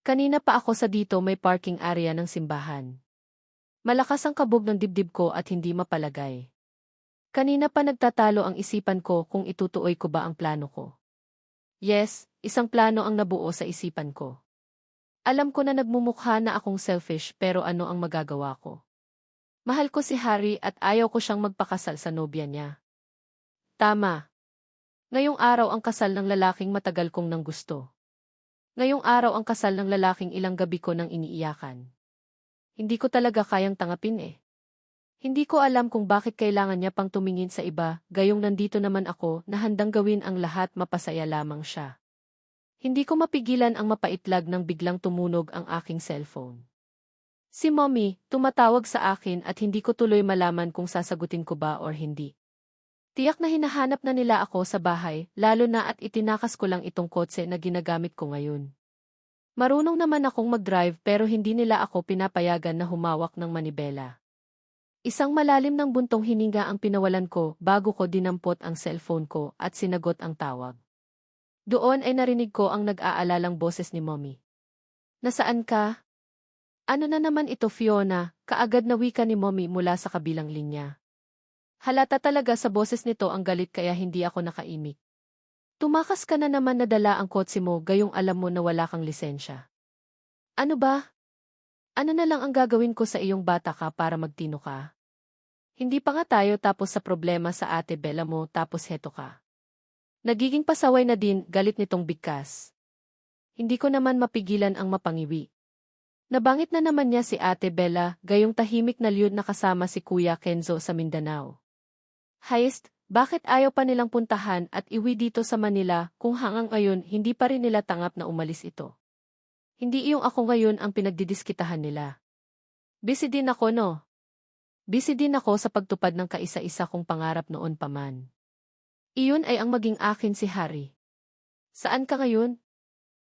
Kanina pa ako sa dito may parking area ng simbahan. Malakas ang kabog ng dibdib ko at hindi mapalagay. Kanina pa nagtatalo ang isipan ko kung itutuoy ko ba ang plano ko. Yes, isang plano ang nabuo sa isipan ko. Alam ko na nagmumukha na akong selfish pero ano ang magagawa ko? Mahal ko si Harry at ayaw ko siyang magpakasal sa nobya niya. Tama. Ngayong araw ang kasal ng lalaking matagal kong nang gusto. Ngayong araw ang kasal ng lalaking ilang gabi ko nang iniiyakan. Hindi ko talaga kayang tangapin eh. Hindi ko alam kung bakit kailangan niya pang tumingin sa iba, gayong nandito naman ako na handang gawin ang lahat mapasaya lamang siya. Hindi ko mapigilan ang mapaitlag nang biglang tumunog ang aking cellphone. Si Mommy, tumatawag sa akin at hindi ko tuloy malaman kung sasagutin ko ba or hindi. Tiyak na hinahanap na nila ako sa bahay, lalo na at itinakas ko lang itong kotse na ginagamit ko ngayon. Marunong naman akong mag-drive pero hindi nila ako pinapayagan na humawak ng manibela. Isang malalim ng buntong hininga ang pinawalan ko bago ko dinampot ang cellphone ko at sinagot ang tawag. Doon ay narinig ko ang nag-aalalang boses ni Mommy. Nasaan ka? Ano na naman ito Fiona, kaagad na wika ni Mommy mula sa kabilang linya. Halata talaga sa boses nito ang galit kaya hindi ako nakaimik. Tumakas ka na naman na dala ang kotse mo gayong alam mo na wala kang lisensya. Ano ba? Ano na lang ang gagawin ko sa iyong bata ka para magtino ka? Hindi pa nga tayo tapos sa problema sa ate Bella mo tapos heto ka. Nagiging pasaway na din galit nitong bigkas. Hindi ko naman mapigilan ang mapangiwi. Nabangit na naman niya si ate Bella gayong tahimik na liyod na kasama si Kuya Kenzo sa Mindanao. Heist, bakit ayaw pa nilang puntahan at iwi dito sa Manila kung hanggang ngayon hindi pa rin nila tanggap na umalis ito? Hindi iyong ako ngayon ang pinagdidiskitahan nila. Busy din ako no? Busy din ako sa pagtupad ng kaisa-isa kong pangarap noon pa man. Iyon ay ang maging akin si Harry. Saan ka ngayon?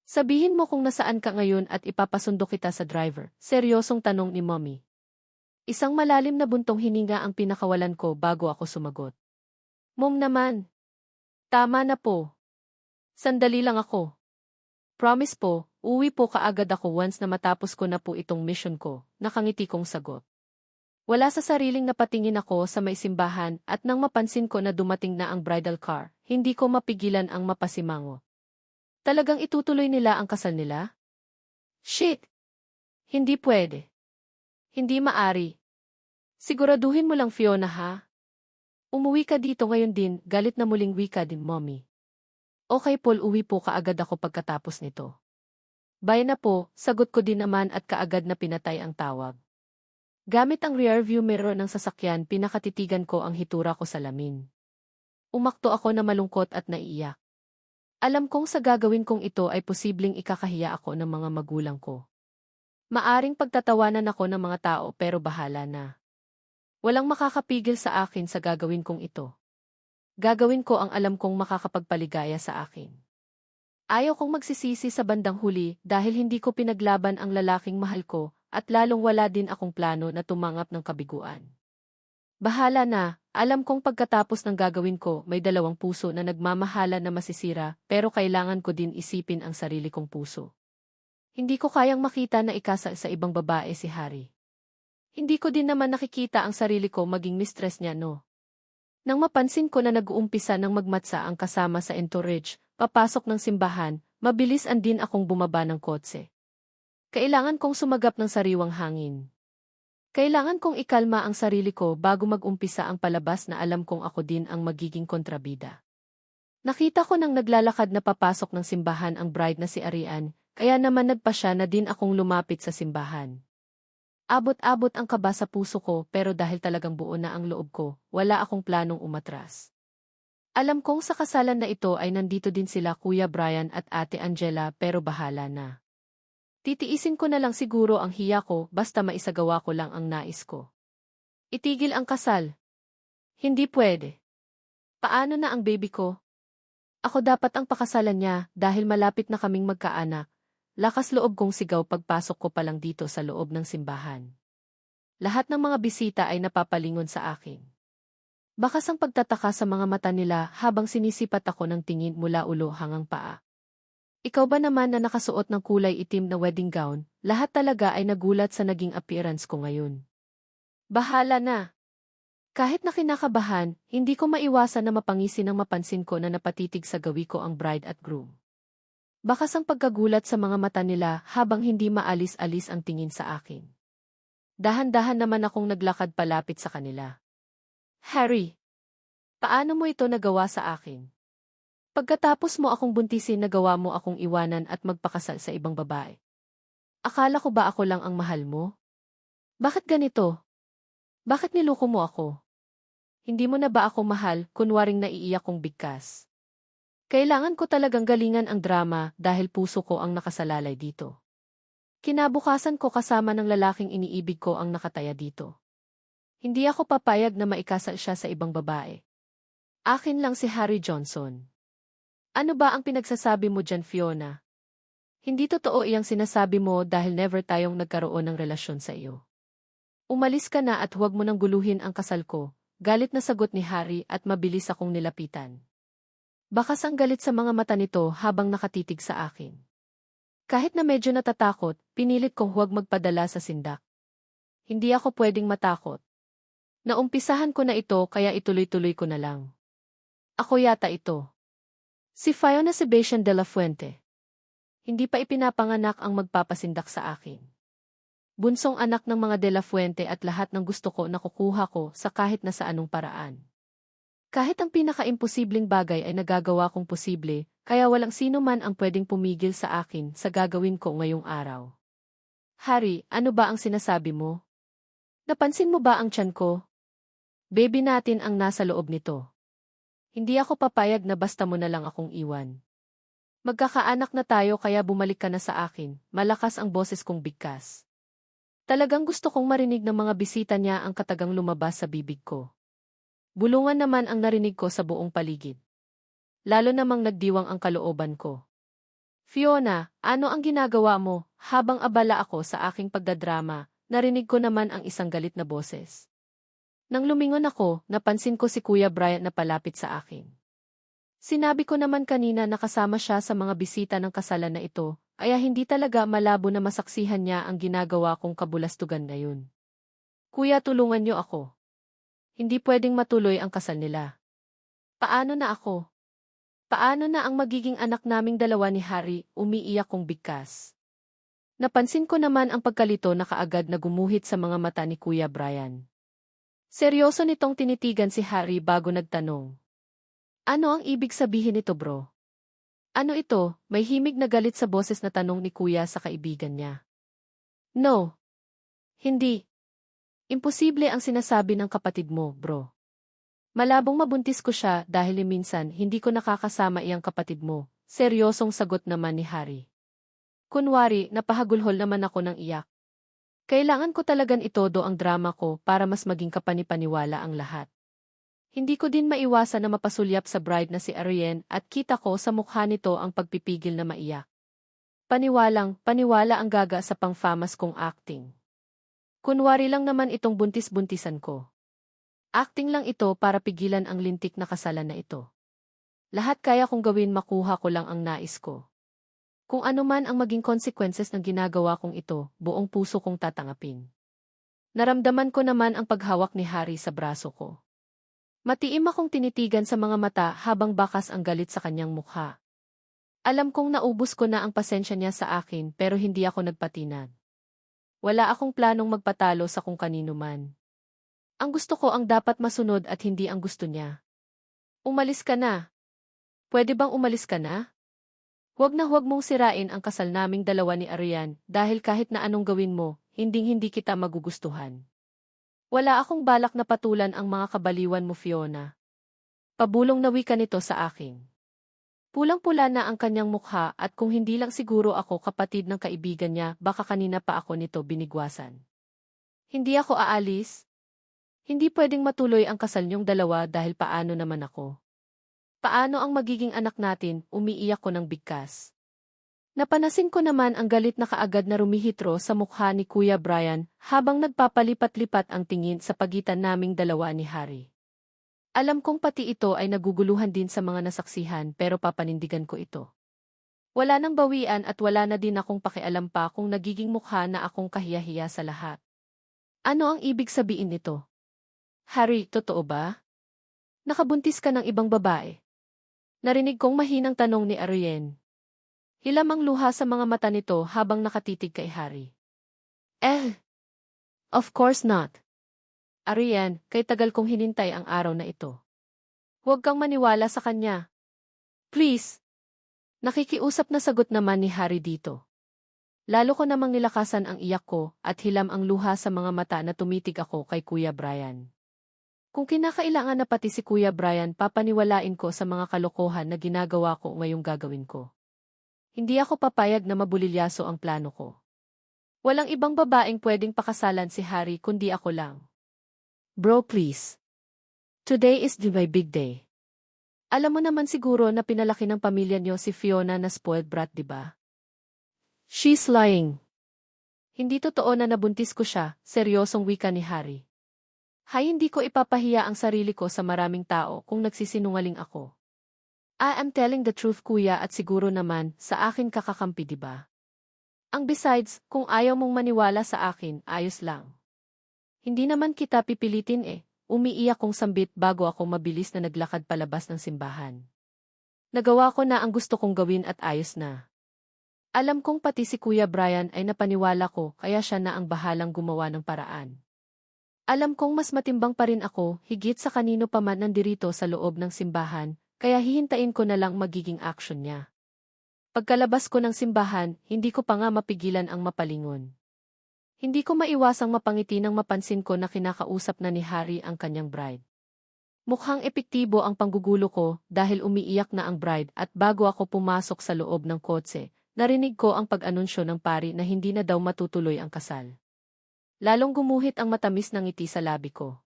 Sabihin mo kung nasaan ka ngayon at ipapasundo kita sa driver, seryosong tanong ni Mommy. Isang malalim na buntong hininga ang pinakawalan ko bago ako sumagot. Mom naman. Tama na po. Sandali lang ako. Promise po, uwi po kaagad ako once na matapos ko na po itong mission ko, nakangiti kong sagot. Wala sa sariling napatingin ako sa may simbahan at nang mapansin ko na dumating na ang bridal car, hindi ko mapigilan ang mapasimango. Talagang itutuloy nila ang kasal nila? Shit! Hindi pwede. Hindi maari. Siguraduhin mo lang Fiona ha. Umuwi ka dito ngayon din, galit na muling wika din Mommy. Okay Paul, uwi po kaagad ako pagkatapos nito. Bye na po, sagot ko din naman at kaagad na pinatay ang tawag. Gamit ang rearview mirror ng sasakyan pinakatitigan ko ang hitura ko sa lamin. Umakto ako na malungkot at naiiyak. Alam kong sa gagawin kong ito ay posibleng ikakahiya ako ng mga magulang ko. Maaring pagtatawanan ako ng mga tao pero bahala na. Walang makakapigil sa akin sa gagawin kong ito. Gagawin ko ang alam kong makakapagpaligaya sa akin. Ayaw kong magsisisi sa bandang huli dahil hindi ko pinaglaban ang lalaking mahal ko at lalong wala din akong plano na tumanggap ng kabiguan. Bahala na, alam kong pagkatapos ng gagawin ko may dalawang puso na nagmamahala na masisira pero kailangan ko din isipin ang sarili kong puso. Hindi ko kayang makita na ikasal sa ibang babae si Harry. Hindi ko din naman nakikita ang sarili ko maging mistress niya no. Nang mapansin ko na nag-uumpisa ng magmatsa ang kasama sa entourage, papasok ng simbahan, mabilis din akong bumaba ng kotse. Kailangan kong sumagap ng sariwang hangin. Kailangan kong ikalma ang sarili ko bago mag-umpisa ang palabas na alam kong ako din ang magiging kontrabida. Nakita ko nang naglalakad na papasok ng simbahan ang bride na si Arian, kaya naman nagpasya na din akong lumapit sa simbahan. Abot-abot ang kaba sa puso ko pero dahil talagang buo na ang loob ko, wala akong planong umatras. Alam kong sa kasalan na ito ay nandito din sila Kuya Brian at Ate Angela pero bahala na. Titiisin ko na lang siguro ang hiya ko basta maisagawa ko lang ang nais ko. Itigil ang kasal. Hindi pwede. Paano na ang baby ko? Ako dapat ang pakasalan niya dahil malapit na kaming magkaanak. Lakas loob kong sigaw pagpasok ko pa lang dito sa loob ng simbahan. Lahat ng mga bisita ay napapalingon sa akin. Bakas ang pagtataka sa mga mata nila habang sinisipat ako ng tingin mula ulo hanggang paa. Ikaw ba naman na nakasuot ng kulay itim na wedding gown, lahat talaga ay nagulat sa naging appearance ko ngayon. Bahala na. Kahit na kinakabahan, hindi ko maiwasan na mapangisi nang mapansin ko na napatitig sa gawi ko ang bride at groom. Bakas ang pagkagulat sa mga mata nila habang hindi maalis-alis ang tingin sa akin. Dahan-dahan naman akong naglakad palapit sa kanila. Harry, paano mo ito nagawa sa akin? Pagkatapos mo akong buntisin nagawa mo akong iwanan at magpakasal sa ibang babae. Akala ko ba ako lang ang mahal mo? Bakit ganito? Bakit niloko mo ako? Hindi mo na ba ako mahal, kunwaring naiiyak kong bigkas? Kailangan ko talagang galingan ang drama dahil puso ko ang nakasalalay dito. Kinabukasan ko kasama ng lalaking iniibig ko ang nakataya dito. Hindi ako papayag na maikasal siya sa ibang babae. Akin lang si Harry Johnson. Ano ba ang pinagsasabi mo dyan, Fiona? Hindi totoo iyang sinasabi mo dahil never tayong nagkaroon ng relasyon sa iyo. Umalis ka na at huwag mo nang guluhin ang kasal ko, galit na sagot ni Harry at mabilis akong nilapitan. Bakas ang galit sa mga mata nito habang nakatitig sa akin. Kahit na medyo natatakot, pinilit kong huwag magpadala sa sindak. Hindi ako pwedeng matakot. Naumpisahan ko na ito kaya ituloy-tuloy ko na lang. Ako yata ito. Si Fiona Sebastian de la Fuente. Hindi pa ipinapanganak ang magpapasindak sa akin. Bunsong anak ng mga de la Fuente at lahat ng gusto ko nakukuha ko sa kahit na sa anong paraan. Kahit ang pinaka-imposibleng bagay ay nagagawa kong posible, kaya walang sino man ang pwedeng pumigil sa akin sa gagawin ko ngayong araw. Harry, ano ba ang sinasabi mo? Napansin mo ba ang tiyan ko? Baby natin ang nasa loob nito. Hindi ako papayag na basta mo na lang akong iwan. Magkakaanak na tayo kaya bumalik ka na sa akin, malakas ang boses kong bigkas. Talagang gusto kong marinig ng mga bisita niya ang katagang lumabas sa bibig ko. Bulungan naman ang narinig ko sa buong paligid. Lalo namang nagdiwang ang kalooban ko. Fiona, ano ang ginagawa mo? Habang abala ako sa aking pagdadrama, narinig ko naman ang isang galit na boses. Nang lumingon ako, napansin ko si Kuya Brian na palapit sa akin. Sinabi ko naman kanina na kasama siya sa mga bisita ng kasalan na ito, kaya hindi talaga malabo na masaksihan niya ang ginagawa kong kabulastugan ngayon. Kuya, tulungan niyo ako. Hindi pwedeng matuloy ang kasal nila. Paano na ako? Paano na ang magiging anak naming dalawa ni Harry? Umiiyak kong bigkas. Napansin ko naman ang pagkalito na kaagad na gumuhit sa mga mata ni Kuya Brian. Seryoso nitong tinitigan si Harry bago nagtanong. Ano ang ibig sabihin nito, bro? Ano ito? May himig na galit sa boses na tanong ni Kuya sa kaibigan niya. No. Hindi. Imposible ang sinasabi ng kapatid mo, bro. Malabong mabuntis ko siya dahil minsan hindi ko nakakasama iyang kapatid mo. Seryosong sagot naman ni Harry. Kunwari, napahagulhol naman ako ng iyak. Kailangan ko talagang itodo ang drama ko para mas maging kapanipaniwala ang lahat. Hindi ko din maiwasan na mapasulyap sa bride na si Ariane at kita ko sa mukha nito ang pagpipigil na maiyak. Paniwala ang gaga sa pang-famous kong acting. Kunwari lang naman itong buntis-buntisan ko. Acting lang ito para pigilan ang lintik na kasalan na ito. Lahat kaya kong gawin makuha ko lang ang nais ko. Kung ano man ang maging consequences ng ginagawa kong ito, buong puso kong tatanggapin. Naramdaman ko naman ang paghawak ni Harry sa braso ko. Matiim akong tinitigan sa mga mata habang bakas ang galit sa kanyang mukha. Alam kong naubos ko na ang pasensya niya sa akin pero hindi ako nagpatinag. Wala akong planong magpatalo sa kung kanino man. Ang gusto ko ang dapat masunod at hindi ang gusto niya. Umalis ka na. Pwede bang umalis ka na? Huwag na huwag mong sirain ang kasal naming dalawa ni Ariane dahil kahit na anong gawin mo, hindi kita magugustuhan. Wala akong balak na patulan ang mga kabaliwan mo, Fiona. Pabulong nawi ka nito sa akin. Pulang-pula na ang kanyang mukha at kung hindi lang siguro ako kapatid ng kaibigan niya, baka kanina pa ako nito binigwasan. Hindi ako aalis. Hindi pwedeng matuloy ang kasal niyong dalawa dahil paano naman ako. Paano ang magiging anak natin? Umiiyak ko ng bigkas. Napanasin ko naman ang galit na kaagad na rumihitro sa mukha ni Kuya Brian habang nagpapalipat-lipat ang tingin sa pagitan naming dalawa ni Harry. Alam kong pati ito ay naguguluhan din sa mga nasaksihan pero papanindigan ko ito. Wala nang bawian at wala na din akong pakialam pa kung nagiging mukha na akong kahiya-hiya sa lahat. Ano ang ibig sabihin nito? Harry, totoo ba? Nakabuntis ka ng ibang babae? Narinig kong mahinang tanong ni Ariane. Hilam ang luha sa mga mata nito habang nakatitig kay Harry. Of course not. Ariane, kay tagal kong hinintay ang araw na ito. Huwag kang maniwala sa kanya. Please. Nakikiusap na sagot naman ni Harry dito. Lalo ko namang nilakasan ang iyak ko at hilam ang luha sa mga mata na tumitig ako kay Kuya Brian. Kung kinakailangan na pati si Kuya Brian papaniwalain ko sa mga kalokohan na ginagawa ko ngayong gagawin ko. Hindi ako papayag na mabulilyaso ang plano ko. Walang ibang babaeng pwedeng pakasalan si Harry kundi ako lang. Bro, please. Today is my big day. Alam mo naman siguro na pinalaki ng pamilya niyo si Fiona na spoiled brat, di ba? She's lying. Hindi totoo na nabuntis ko siya, seryosong wika ni Harry. Hay, hindi ko ipapahiya ang sarili ko sa maraming tao kung nagsisinungaling ako. I am telling the truth, kuya, at siguro naman, sa akin kakakampi, di ba? Ang besides, kung ayaw mong maniwala sa akin, ayos lang. Hindi naman kita pipilitin eh. Umiiyak kong sambit bago ako mabilis na naglakad palabas ng simbahan. Nagawa ko na ang gusto kong gawin at ayos na. Alam kong pati si Kuya Brian ay napaniwala ko kaya siya na ang bahalang gumawa ng paraan. Alam kong mas matimbang pa rin ako higit sa kanino pa man nandirito sa loob ng simbahan, kaya hihintayin ko na lang magiging action niya. Pagkalabas ko ng simbahan, hindi ko pa nga mapigilan ang mapalingon. Hindi ko maiwasang mapangiti nang mapansin ko na kinakausap na ni Harry ang kanyang bride. Mukhang epektibo ang panggugulo ko dahil umiiyak na ang bride at bago ako pumasok sa loob ng kotse, narinig ko ang pag-anunsyo ng pari na hindi na daw matutuloy ang kasal. Lalong gumuhit ang matamis ng ngiti sa labi ko.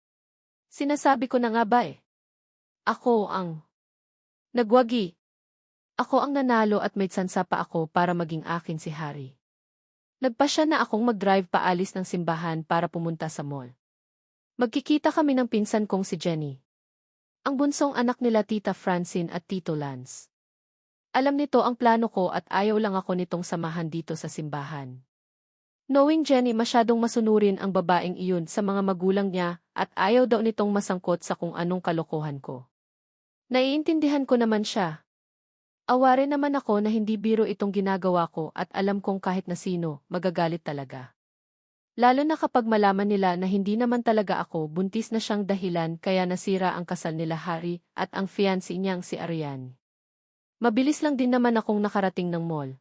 Sinasabi ko na nga ba eh? Ako ang nagwagi. Ako ang nanalo at may tsansa pa ako para maging akin si Harry. Nagpasya na akong mag-drive paalis ng simbahan para pumunta sa mall. Magkikita kami ng pinsan kong si Jenny. Ang bunsong anak nila Tita Francine at Tito Lance. Alam nito ang plano ko at ayaw lang ako nitong samahan dito sa simbahan. Knowing Jenny masyadong masunurin ang babaeng iyon sa mga magulang niya at ayaw daw nitong masangkot sa kung anong kalokohan ko. Naiintindihan ko naman siya. Aware naman ako na hindi biro itong ginagawa ko at alam kong kahit na sino, magagalit talaga. Lalo na kapag malaman nila na hindi naman talaga ako, buntis na siyang dahilan kaya nasira ang kasal nila Harry at ang fiancé niyang si Ariane. Mabilis lang din naman akong nakarating ng mall.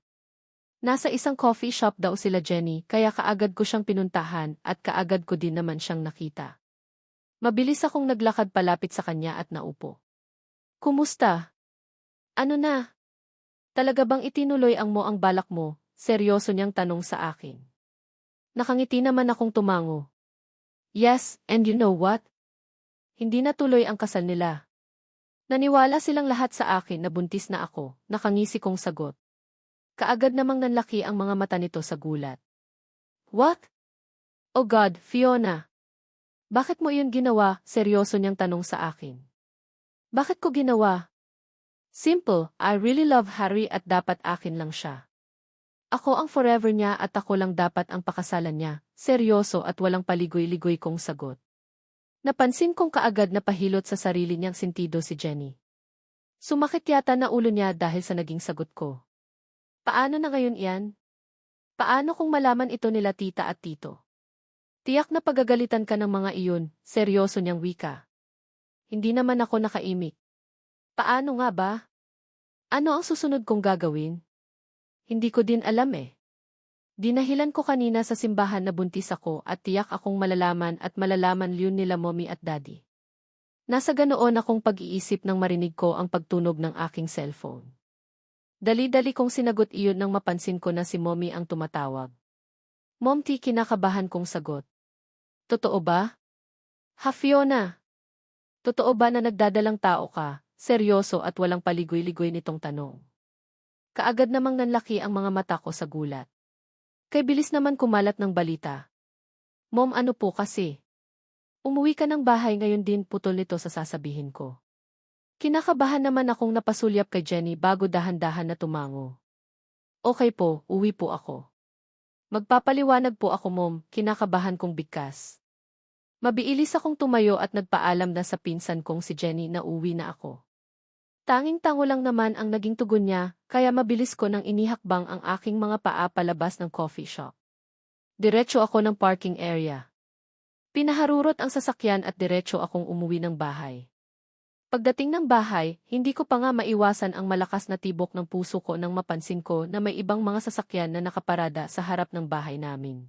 Nasa isang coffee shop daw sila Jenny kaya kaagad ko siyang pinuntahan at kaagad ko din naman siyang nakita. Mabilis akong naglakad palapit sa kanya at naupo. Kumusta? Ano na? Talaga bang itinuloy ang balak mo? Seryoso niyang tanong sa akin. Nakangiti naman akong tumango. Yes, and you know what? Hindi natuloy ang kasal nila. Naniwala silang lahat sa akin na buntis na ako, nakangisi kong sagot. Kaagad namang nanlaki ang mga mata nito sa gulat. What? Oh God, Fiona! Bakit mo iyon ginawa? Seryoso niyang tanong sa akin. Bakit ko ginawa? Simple, I really love Harry at dapat akin lang siya. Ako ang forever niya at ako lang dapat ang pakasalan niya, seryoso at walang paligoy-ligoy kong sagot. Napansin kong kaagad na pahilot sa sarili niyang sentido si Jenny. Sumakit yata na ulo niya dahil sa naging sagot ko. Paano na ngayon iyan? Paano kung malaman ito nila tita at tito? Tiyak na pagagalitan ka ng mga iyon, seryoso niyang wika. Hindi naman ako nakaimik. Paano nga ba? Ano ang susunod kong gagawin? Hindi ko din alam eh. Dinahilan ko kanina sa simbahan na buntis ako at tiyak akong malalaman yun nila mommy at daddy. Nasa ganoon akong pag-iisip nang marinig ko ang pagtunog ng aking cellphone. Dali-dali kong sinagot iyon nang mapansin ko na si mommy ang tumatawag. Mom T, kinakabahan kong sagot. Totoo ba? Ha Fiona? Totoo ba na nagdadalang tao ka? Seryoso at walang paligoy-ligoy nitong tanong. Kaagad namang nanlaki ang mga mata ko sa gulat. Kay bilis naman kumalat ng balita. Mom, ano po kasi? Umuwi ka ng bahay ngayon din, putol nito sa sasabihin ko. Kinakabahan naman akong napasulyap kay Jenny bago dahan-dahan na tumango. Okay po, uwi po ako. Magpapaliwanag po ako, mom, kinakabahan kong bigkas. Mabiilis akong tumayo at nagpaalam na sa pinsan kong si Jenny na uwi na ako. Tanging-tango lang naman ang naging tugon niya, kaya mabilis ko nang inihakbang ang aking mga paa palabas ng coffee shop. Diretso ako ng parking area. Pinaharurot ang sasakyan at diretso akong umuwi ng bahay. Pagdating ng bahay, hindi ko pa nga maiwasan ang malakas na tibok ng puso ko nang mapansin ko na may ibang mga sasakyan na nakaparada sa harap ng bahay namin.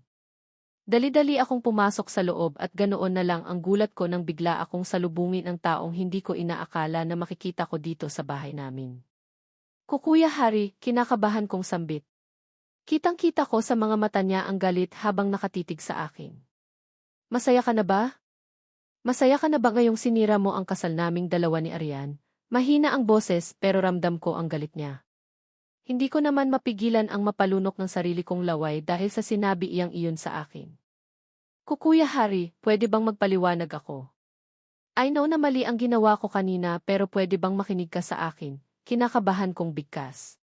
Dali-dali akong pumasok sa loob at ganoon na lang ang gulat ko nang bigla akong salubungin ng taong hindi ko inaakala na makikita ko dito sa bahay namin. Kuya Harry, kinakabahan kong sambit. Kitang-kita ko sa mga mata niya ang galit habang nakatitig sa akin. Masaya ka na ba? Masaya ka na ba ngayong sinira mo ang kasal naming dalawa ni Arian? Mahina ang boses pero ramdam ko ang galit niya. Hindi ko naman mapigilan ang mapalunok ng sarili kong laway dahil sa sinabi iyang iyon sa akin. Kuya Harry, pwede bang magpaliwanag ako? I know na mali ang ginawa ko kanina pero pwede bang makinig ka sa akin? Kinakabahan kong bigkas.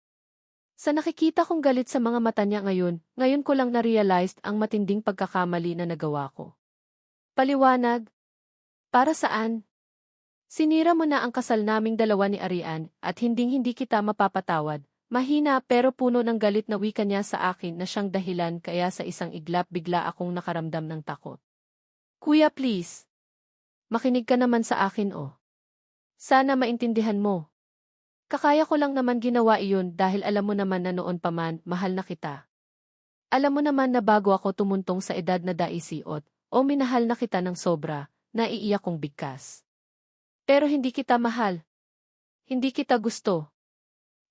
Sa nakikita kong galit sa mga mata niya ngayon ko lang na-realized ang matinding pagkakamali na nagawa ko. Paliwanag? Para saan? Sinira mo na ang kasal naming dalawa ni Arian at hinding-hindi kita mapapatawad. Mahina pero puno ng galit na wika niya sa akin na siyang dahilan kaya sa isang iglap bigla akong nakaramdam ng takot. Kuya, please. Makinig ka naman sa akin, oh. Sana maintindihan mo. Kakaya ko lang naman ginawa iyon dahil alam mo naman na noon pa man, mahal na kita. Alam mo naman na bago ako tumuntong sa edad na daisiot, o minahal na kita ng sobra, naiiyak kong bigkas. Pero hindi kita mahal. Hindi kita gusto.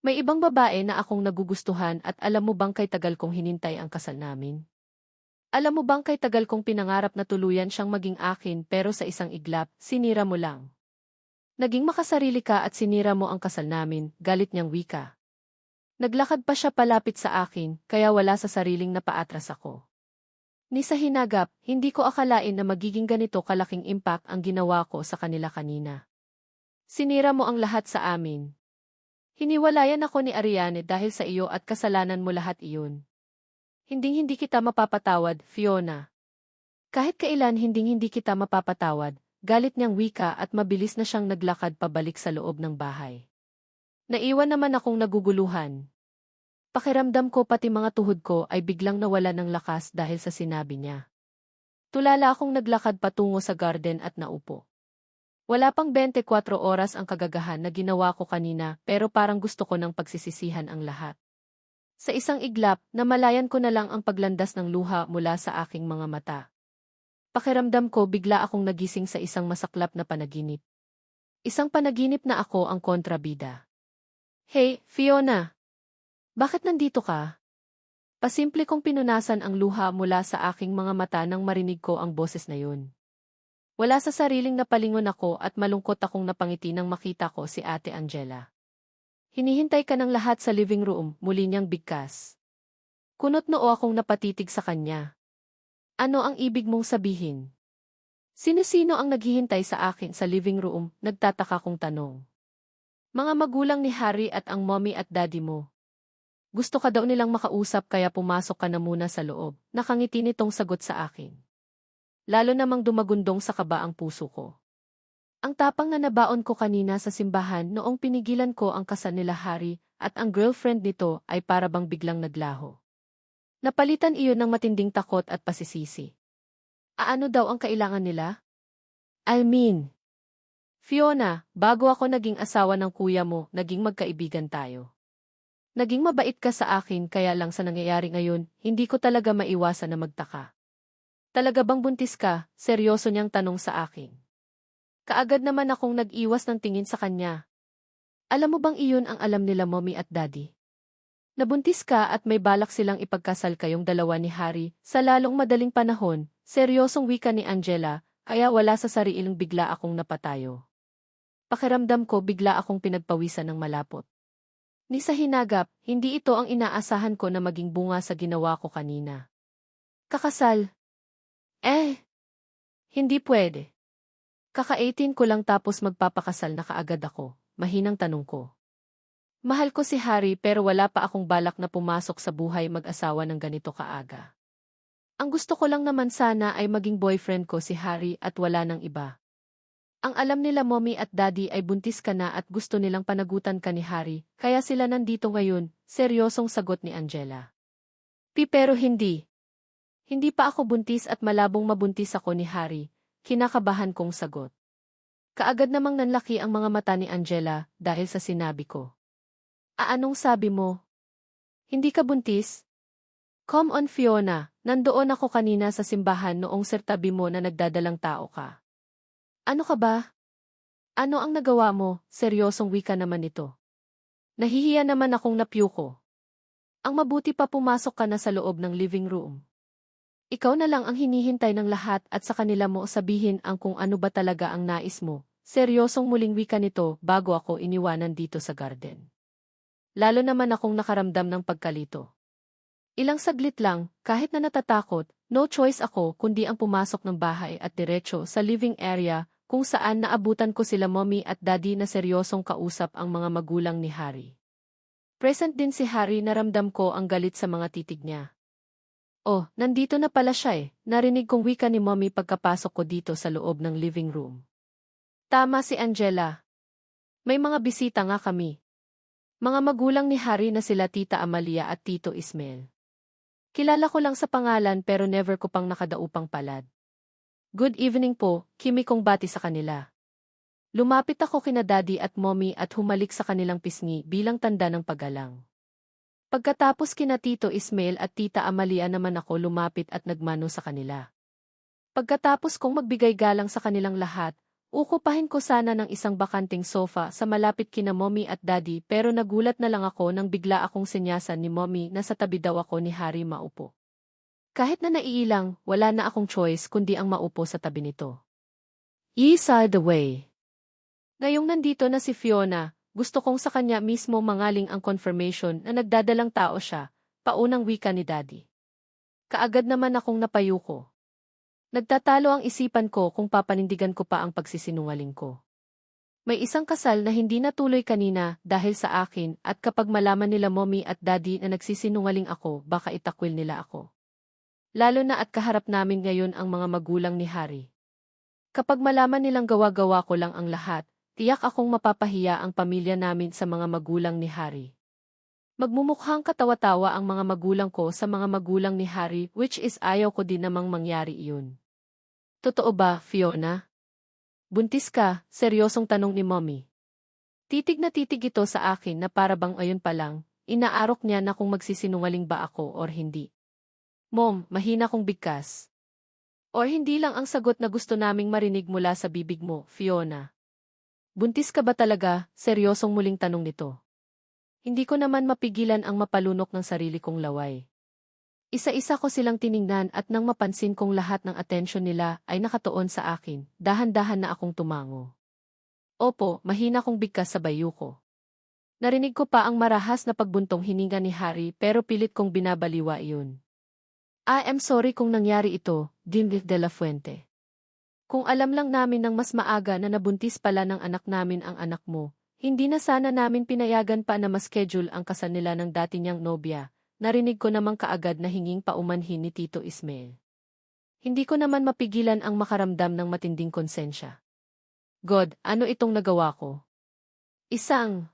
May ibang babae na akong nagugustuhan at alam mo bang kay tagal kong hinintay ang kasal namin? Alam mo bang kay tagal kong pinangarap na tuluyan siyang maging akin pero sa isang iglap, sinira mo lang. Naging makasarili ka at sinira mo ang kasal namin, galit niyang wika. Naglakad pa siya palapit sa akin, kaya wala sa sariling napaatras ako. Ni sa hinagap, hindi ko akalain na magiging ganito kalaking impact ang ginawa ko sa kanila kanina. Sinira mo ang lahat sa amin. Hiniwalayan ako ni Ariane dahil sa iyo at kasalanan mo lahat iyon. Hinding-hindi kita mapapatawad, Fiona. Kahit kailan hinding-hindi kita mapapatawad, galit niyang wika at mabilis na siyang naglakad pabalik sa loob ng bahay. Naiwan naman akong naguguluhan. Pakiramdam ko pati mga tuhod ko ay biglang nawala ng lakas dahil sa sinabi niya. Tulala akong naglakad patungo sa garden at naupo. Wala pang 24 oras ang kagagahan na ginawa ko kanina pero parang gusto ko ng pagsisisihan ang lahat. Sa isang iglap, namalayan ko na lang ang paglandas ng luha mula sa aking mga mata. Pakiramdam ko bigla akong nagising sa isang masaklap na panaginip. Isang panaginip na ako ang kontrabida. Hey, Fiona! Bakit nandito ka? Pasimple kong pinunasan ang luha mula sa aking mga mata nang marinig ko ang boses na yun. Wala sa sariling napalingon ako at malungkot akong napangiti nang makita ko si Ate Angela. Hinihintay ka ng lahat sa living room, muli niyang bigkas. Kunot noo akong napatitig sa kanya. Ano ang ibig mong sabihin? Sino-sino ang naghihintay sa akin sa living room, nagtataka kong tanong. Mga magulang ni Harry at ang mommy at daddy mo. Gusto ka daw nilang makausap kaya pumasok ka na muna sa loob, nakangiti nitong sagot sa akin. Lalo namang dumagundong sa kaba ang puso ko. Ang tapang na nabaon ko kanina sa simbahan noong pinigilan ko ang kasal nila Harry at ang girlfriend nito ay para bang biglang naglaho. Napalitan iyon ng matinding takot at pasisisi. Ano daw ang kailangan nila? Fiona, bago ako naging asawa ng kuya mo, naging magkaibigan tayo. Naging mabait ka sa akin kaya lang sa nangyayari ngayon, hindi ko talaga maiwasan na magtaka. Talaga bang buntis ka? Seryoso niyang tanong sa akin. Kaagad naman akong nag-iwas ng tingin sa kanya. Alam mo bang iyon ang alam nila mommy at daddy? Nabuntis ka at may balak silang ipagkasal kayong dalawa ni Harry sa lalong madaling panahon, seryosong wika ni Angela, kaya wala sa sariling bigla akong napatayo. Pakiramdam ko bigla akong pinagpawisan ng malapot. Ni sa hinagap, hindi ito ang inaasahan ko na maging bunga sa ginawa ko kanina. Kakasal? Hindi pwede. Kaka-18 ko lang tapos magpapakasal na kaagad ako, mahinang tanong ko. Mahal ko si Harry pero wala pa akong balak na pumasok sa buhay mag-asawa ng ganito kaaga. Ang gusto ko lang naman sana ay maging boyfriend ko si Harry at wala nang iba. Ang alam nila mommy at daddy ay buntis ka na at gusto nilang panagutan ka ni Harry, kaya sila nandito ngayon, seryosong sagot ni Angela. Pero hindi. Hindi pa ako buntis at malabong mabuntis ako ni Harry, kinakabahan kong sagot. Kaagad namang nanlaki ang mga mata ni Angela dahil sa sinabi ko. Anong sabi mo? Hindi ka buntis? Come on Fiona, nandoon ako kanina sa simbahan noong sertabi mo na nagdadalang tao ka. Ano ka ba? Ano ang nagawa mo? Seryosong wika naman ito. Nahihiya naman akong napyuko. Ang mabuti pa pumasok ka na sa loob ng living room. Ikaw na lang ang hinihintay ng lahat at sa kanila mo sabihin ang kung ano ba talaga ang nais mo. Seryosong muling wika nito bago ako iniwanan dito sa garden. Lalo naman akong nakaramdam ng pagkalito. Ilang saglit lang, kahit na natatakot, no choice ako kundi ang pumasok ng bahay at diretso sa living area kung saan naabutan ko sila mommy at daddy na seryosong kausap ang mga magulang ni Harry. Present din si Harry, naramdam ko ang galit sa mga titig niya. Oh, nandito na pala siya eh, narinig kong wika ni mommy pagkapasok ko dito sa loob ng living room. Tama si Angela. May mga bisita nga kami. Mga magulang ni Harry na sila Tita Amalia at Tito Ismael. Kilala ko lang sa pangalan pero never ko pang nakadaupang palad. Good evening po, kimi kong bati sa kanila. Lumapit ako kina daddy at mommy at humalik sa kanilang pisngi bilang tanda ng paggalang. Pagkatapos kina Tito Ismael at Tita Amalia naman ako lumapit at nagmano sa kanila. Pagkatapos kong magbigay galang sa kanilang lahat, ukupahin ko sana ng isang bakanting sofa sa malapit kina mommy at daddy pero nagulat na lang ako nang bigla akong sinyasan ni mommy na sa tabi daw ako ni Harry maupo. Kahit na naiilang, wala na akong choice kundi ang maupo sa tabi nito. Isa the way. Ngayong nandito na si Fiona, gusto kong sa kanya mismo mangaling ang confirmation na nagdadalang tao siya, paunang wika ni daddy. Kaagad naman akong napayuko. Nagtatalo ang isipan ko kung papanindigan ko pa ang pagsisinungaling ko. May isang kasal na hindi natuloy kanina dahil sa akin at kapag malaman nila mommy at daddy na nagsisinungaling ako, baka itakwil nila ako. Lalo na at kaharap namin ngayon ang mga magulang ni Harry. Kapag malaman nilang gawa-gawa ko lang ang lahat, tiyak akong mapapahiya ang pamilya namin sa mga magulang ni Harry. Magmumukhang katawa-tawa ang mga magulang ko sa mga magulang ni Harry which is ayaw ko din namang mangyari iyon. Totoo ba, Fiona? Buntis ka? Seryosong tanong ni mommy. Titig na titig ito sa akin na para bang ayon pa lang, inaarok niya na kung magsisinungaling ba ako or hindi. Mom, mahina kong bigkas. Or hindi lang ang sagot na gusto naming marinig mula sa bibig mo, Fiona. Buntis ka ba talaga? Seryosong muling tanong nito. Hindi ko naman mapigilan ang mapalunok ng sarili kong laway. Isa-isa ko silang tiningnan at nang mapansin kong lahat ng atensyon nila ay nakatuon sa akin, dahan-dahan na akong tumango. Opo, mahina kong bigkas sa bayu ko. Narinig ko pa ang marahas na pagbuntong hininga ni Harry pero pilit kong binabaliwa iyon. I am sorry kung nangyari ito, Dimdik de la Fuente. Kung alam lang namin ng mas maaga na nabuntis pala ng anak namin ang anak mo, hindi na sana namin pinayagan pa na ma-schedule ang kasal nila ng dati niyang nobya, narinig ko namang kaagad na hinging paumanhin ni Tito Ismael. Hindi ko naman mapigilan ang makaramdam ng matinding konsensya. God, ano itong nagawa ko? Isang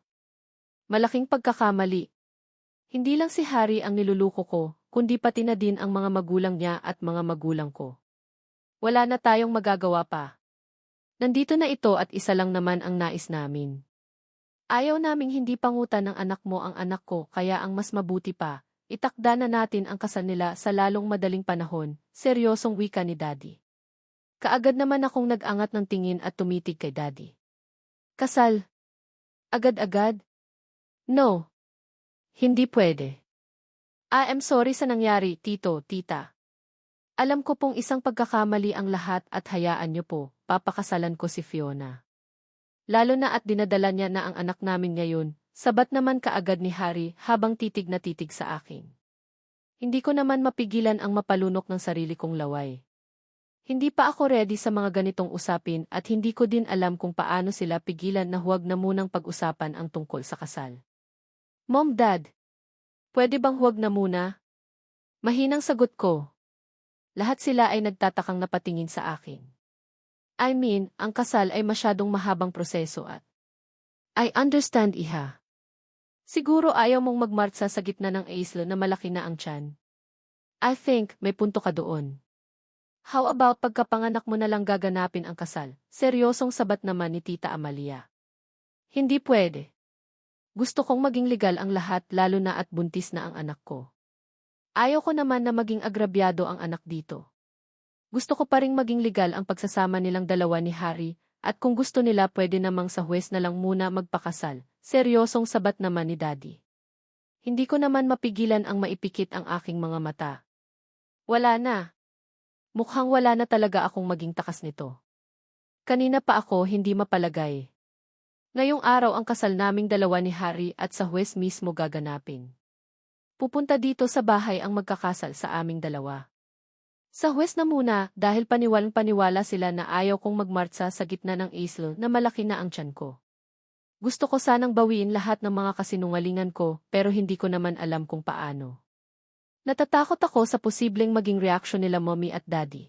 malaking pagkakamali. Hindi lang si Harry ang niluluko ko, kundi pati na din ang mga magulang niya at mga magulang ko. Wala na tayong magagawa pa. Nandito na ito at isa lang naman ang nais namin. Ayaw naming hindi pangutan ng anak mo ang anak ko kaya ang mas mabuti pa, itakda na natin ang kasal nila sa lalong madaling panahon, seryosong wika ni daddy. Kaagad naman akong nag-angat ng tingin at tumitig kay daddy. Kasal? Agad-agad? No. Hindi pwede. I am sorry sa nangyari, tito, tita. Alam ko pong isang pagkakamali ang lahat at hayaan niyo po, papakasalan ko si Fiona. Lalo na at dinadala niya na ang anak namin ngayon, sabat naman kaagad ni Harry habang titig na titig sa akin. Hindi ko naman mapigilan ang mapalunok ng sarili kong laway. Hindi pa ako ready sa mga ganitong usapin at hindi ko din alam kung paano sila pigilan na huwag na munang pag-usapan ang tungkol sa kasal. Mom, Dad, pwede bang huwag na muna? Mahinang sagot ko. Lahat sila ay nagtatakang napatingin sa akin. I mean, ang kasal ay masyadong mahabang proseso at I understand, iha. Siguro ayaw mong magmartsa sa gitna ng isla na malaki na ang tiyan. I think may punto ka doon. How about pagkapanganak mo na lang gaganapin ang kasal? Seryosong sabat naman ni Tita Amalia. Hindi pwede. Gusto kong maging legal ang lahat lalo na at buntis na ang anak ko. Ayaw ko naman na maging agrabyado ang anak dito. Gusto ko pa ring maging legal ang pagsasama nilang dalawa ni Harry, at kung gusto nila pwede namang sa huwes na lang muna magpakasal. Seryosong sabat naman ni Daddy. Hindi ko naman mapigilan ang maipikit ang aking mga mata. Wala na. Mukhang wala na talaga akong maging takas nito. Kanina pa ako hindi mapalagay. Ngayong araw ang kasal naming dalawa ni Harry at sa huwes mismo gaganapin. Pupunta dito sa bahay ang magkakasal sa aming dalawa. Sa huwes na muna dahil paniwalang-paniwala sila na ayaw kong magmartsa sa gitna ng isla na malaki na ang tiyan ko. Gusto ko sanang bawiin lahat ng mga kasinungalingan ko pero hindi ko naman alam kung paano. Natatakot ako sa posibleng maging reaksyon nila Mommy at Daddy.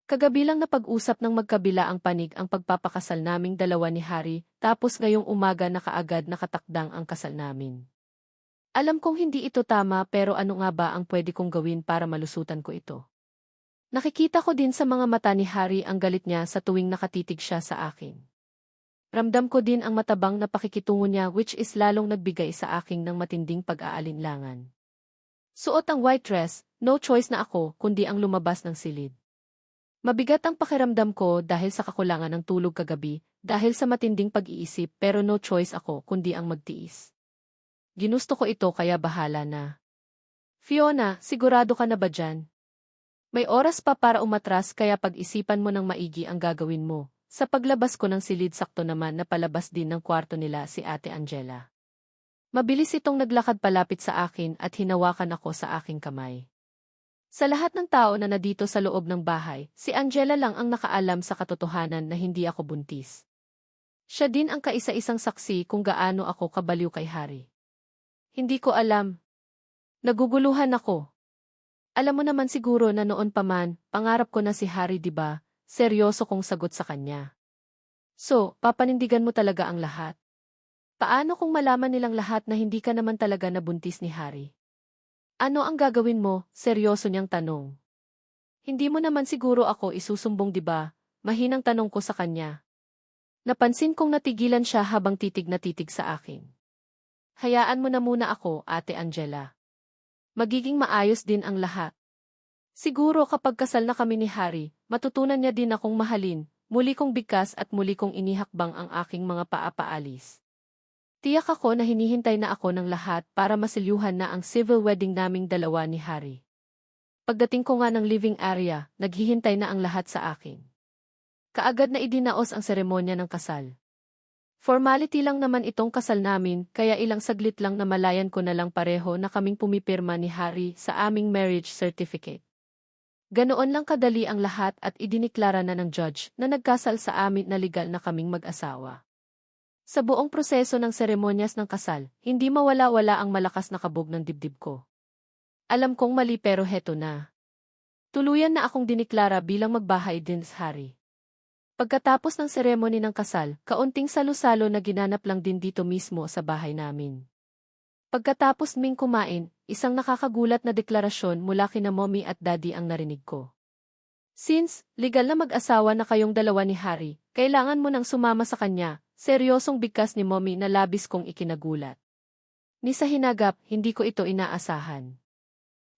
Kagabi lang napag-usap ng magkabila ang panig ang pagpapakasal naming dalawa ni Harry tapos ngayong umaga na kaagad nakatakdang ang kasal namin. Alam kong hindi ito tama pero ano nga ba ang pwede kong gawin para malusutan ko ito? Nakikita ko din sa mga mata ni Harry ang galit niya sa tuwing nakatitig siya sa akin. Ramdam ko din ang matabang na pakikitungo niya which is lalong nagbigay sa akin ng matinding pag-aalinlangan. Suot ang white dress, no choice na ako kundi ang lumabas ng silid. Mabigat ang pakiramdam ko dahil sa kakulangan ng tulog kagabi, dahil sa matinding pag-iisip pero no choice ako kundi ang magtiis. Ginusto ko ito kaya bahala na. Fiona, sigurado ka na ba dyan? May oras pa para umatras kaya pag-isipan mo ng maigi ang gagawin mo. Sa paglabas ko ng silid sakto naman na palabas din ng kwarto nila si Ate Angela. Mabilis itong naglakad palapit sa akin at hinawakan ako sa aking kamay. Sa lahat ng tao na nadito sa loob ng bahay, si Angela lang ang nakaalam sa katotohanan na hindi ako buntis. Siya din ang kaisa-isang saksi kung gaano ako kabaliw kay Harry. Hindi ko alam. Naguguluhan ako. Alam mo naman siguro na noon pa man, pangarap ko na si Harry, diba? Seryoso kong sagot sa kanya. So, papanindigan mo talaga ang lahat? Paano kung malaman nilang lahat na hindi ka naman talaga nabuntis ni Harry? Ano ang gagawin mo? Seryoso niyang tanong. Hindi mo naman siguro ako isusumbong, diba? Mahinang tanong ko sa kanya. Napansin kong natigilan siya habang titig na titig sa akin. Hayaan mo na muna ako, Ate Angela. Magiging maayos din ang lahat. Siguro kapag kasal na kami ni Harry, matutunan niya din akong mahalin, muli kong bigkas at muli kong inihakbang ang aking mga paa-paalis. Tiyak ako na hinihintay na ako ng lahat para masilyuhan na ang civil wedding naming dalawa ni Harry. Pagdating ko nga ng living area, naghihintay na ang lahat sa akin. Kaagad na idinaos ang seremonya ng kasal. Formality lang naman itong kasal namin kaya ilang saglit lang na malayan ko na lang pareho na kaming pumipirma ni Harry sa aming marriage certificate. Ganoon lang kadali ang lahat at idiniklara na ng judge na nagkasal sa amin na legal na kaming mag-asawa. Sa buong proseso ng seremonyas ng kasal, hindi mawala-wala ang malakas na kabog ng dibdib ko. Alam kong mali pero heto na. Tuluyan na akong diniklara bilang magbahay din sa Harry. Pagkatapos ng seremony ng kasal, kaunting salo-salo na ginanap lang din dito mismo sa bahay namin. Pagkatapos ming kumain, isang nakakagulat na deklarasyon mula kina Mommy at Daddy ang narinig ko. Since, legal na mag-asawa na kayong dalawa ni Harry, kailangan mo nang sumama sa kanya, seryosong bigkas ni Mommy na labis kong ikinagulat. Ni sa hinagap, hindi ko ito inaasahan.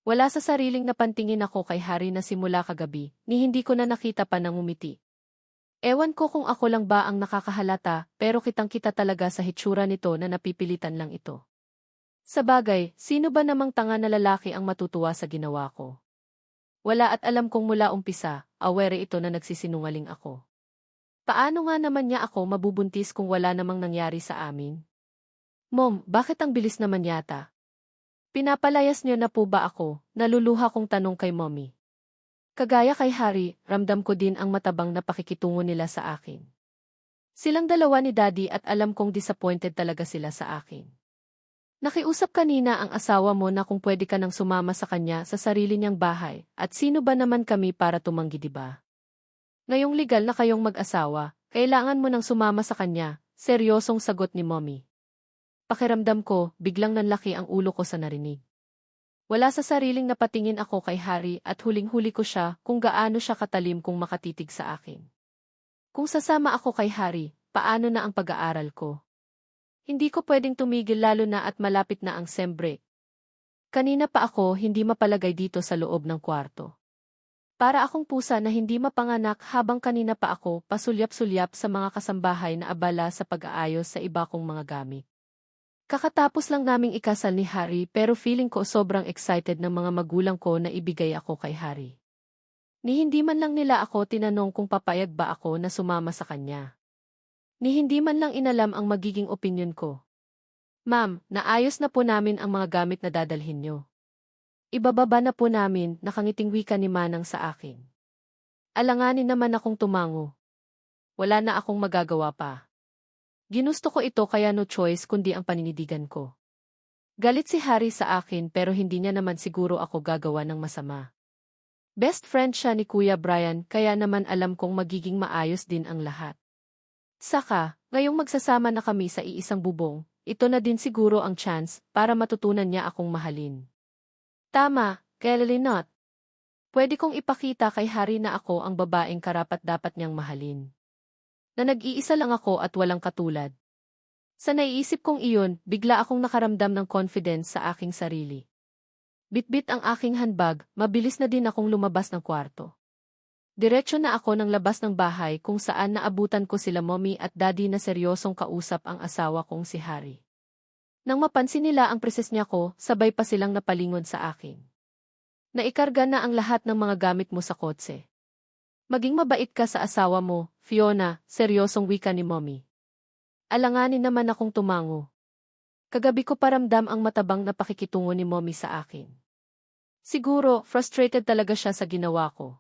Wala sa sariling napantingin ako kay Harry na simula kagabi, ni hindi ko na nakita pa nang umiti. Ewan ko kung ako lang ba ang nakakahalata, pero kitang-kita talaga sa hitsura nito na napipilitan lang ito. Sa bagay, sino ba namang tanga na lalaki ang matutuwa sa ginawa ko? Wala at alam kong mula umpisa, aware ito na nagsisinungaling ako. Paano nga naman niya ako mabubuntis kung wala namang nangyari sa amin? Mom, bakit ang bilis naman yata? Pinapalayas niyo na po ba ako? Naluluha kong tanong kay Mommy. Kagaya kay Harry, ramdam ko din ang matabang na pakikitungo nila sa akin. Silang dalawa ni Daddy at alam kong disappointed talaga sila sa akin. Nakiusap kanina ang asawa mo na kung pwede ka nang sumama sa kanya sa sarili niyang bahay, at sino ba naman kami para tumanggi, di ba? Ngayong legal na kayong mag-asawa, kailangan mo nang sumama sa kanya, seryosong sagot ni Mommy. Pakiramdam ko, biglang nanlaki ang ulo ko sa narinig. Wala sa sariling napatingin ako kay Harry at huling-huli ko siya kung gaano siya katalim kung makatitig sa akin. Kung sasama ako kay Harry, paano na ang pag-aaral ko? Hindi ko pwedeng tumigil lalo na at malapit na ang sem break. Kanina pa ako hindi mapalagay dito sa loob ng kwarto. Para akong pusa na hindi mapanganak habang kanina pa ako pasulyap-sulyap sa mga kasambahay na abala sa pag-aayos sa iba kong mga gamit. Kakatapos lang naming ikasal ni Harry pero feeling ko sobrang excited ng mga magulang ko na ibigay ako kay Harry. Ni hindi man lang nila ako tinanong kung papayag ba ako na sumama sa kanya. Ni hindi man lang inalam ang magiging opinyon ko. Ma'am, naayos na po namin ang mga gamit na dadalhin nyo. Ibababa na po namin, nakangiting wika ni Manang sa akin. Alanganin naman akong tumango. Wala na akong magagawa pa. Ginusto ko ito kaya no choice kundi ang paninindigan ko. Galit si Harry sa akin pero hindi niya naman siguro ako gagawa ng masama. Best friend siya ni Kuya Brian kaya naman alam kong magiging maayos din ang lahat. Saka, ngayong magsasama na kami sa iisang bubong, ito na din siguro ang chance para matutunan niya akong mahalin. Tama, clearly not. Pwede kong ipakita kay Harry na ako ang babaeng karapat-dapat niyang mahalin. Na nag-iisa lang ako at walang katulad. Sa naiisip kong iyon, bigla akong nakaramdam ng confidence sa aking sarili. Bitbit ang aking handbag, mabilis na din akong lumabas ng kwarto. Diretso na ako ng labas ng bahay kung saan naabutan ko sila Mommy at Daddy na seryosong kausap ang asawa kong si Harry. Nang mapansin nila ang preses niya ko, sabay pa silang napalingon sa akin. Naikarga na ang lahat ng mga gamit mo sa kotse. Maging mabait ka sa asawa mo, Fiona, seryosong wika ni Mommy. Alanganin naman akong tumango. Kagabi ko paramdam ang matabang na pakikitungo ni Mommy sa akin. Siguro, frustrated talaga siya sa ginawa ko.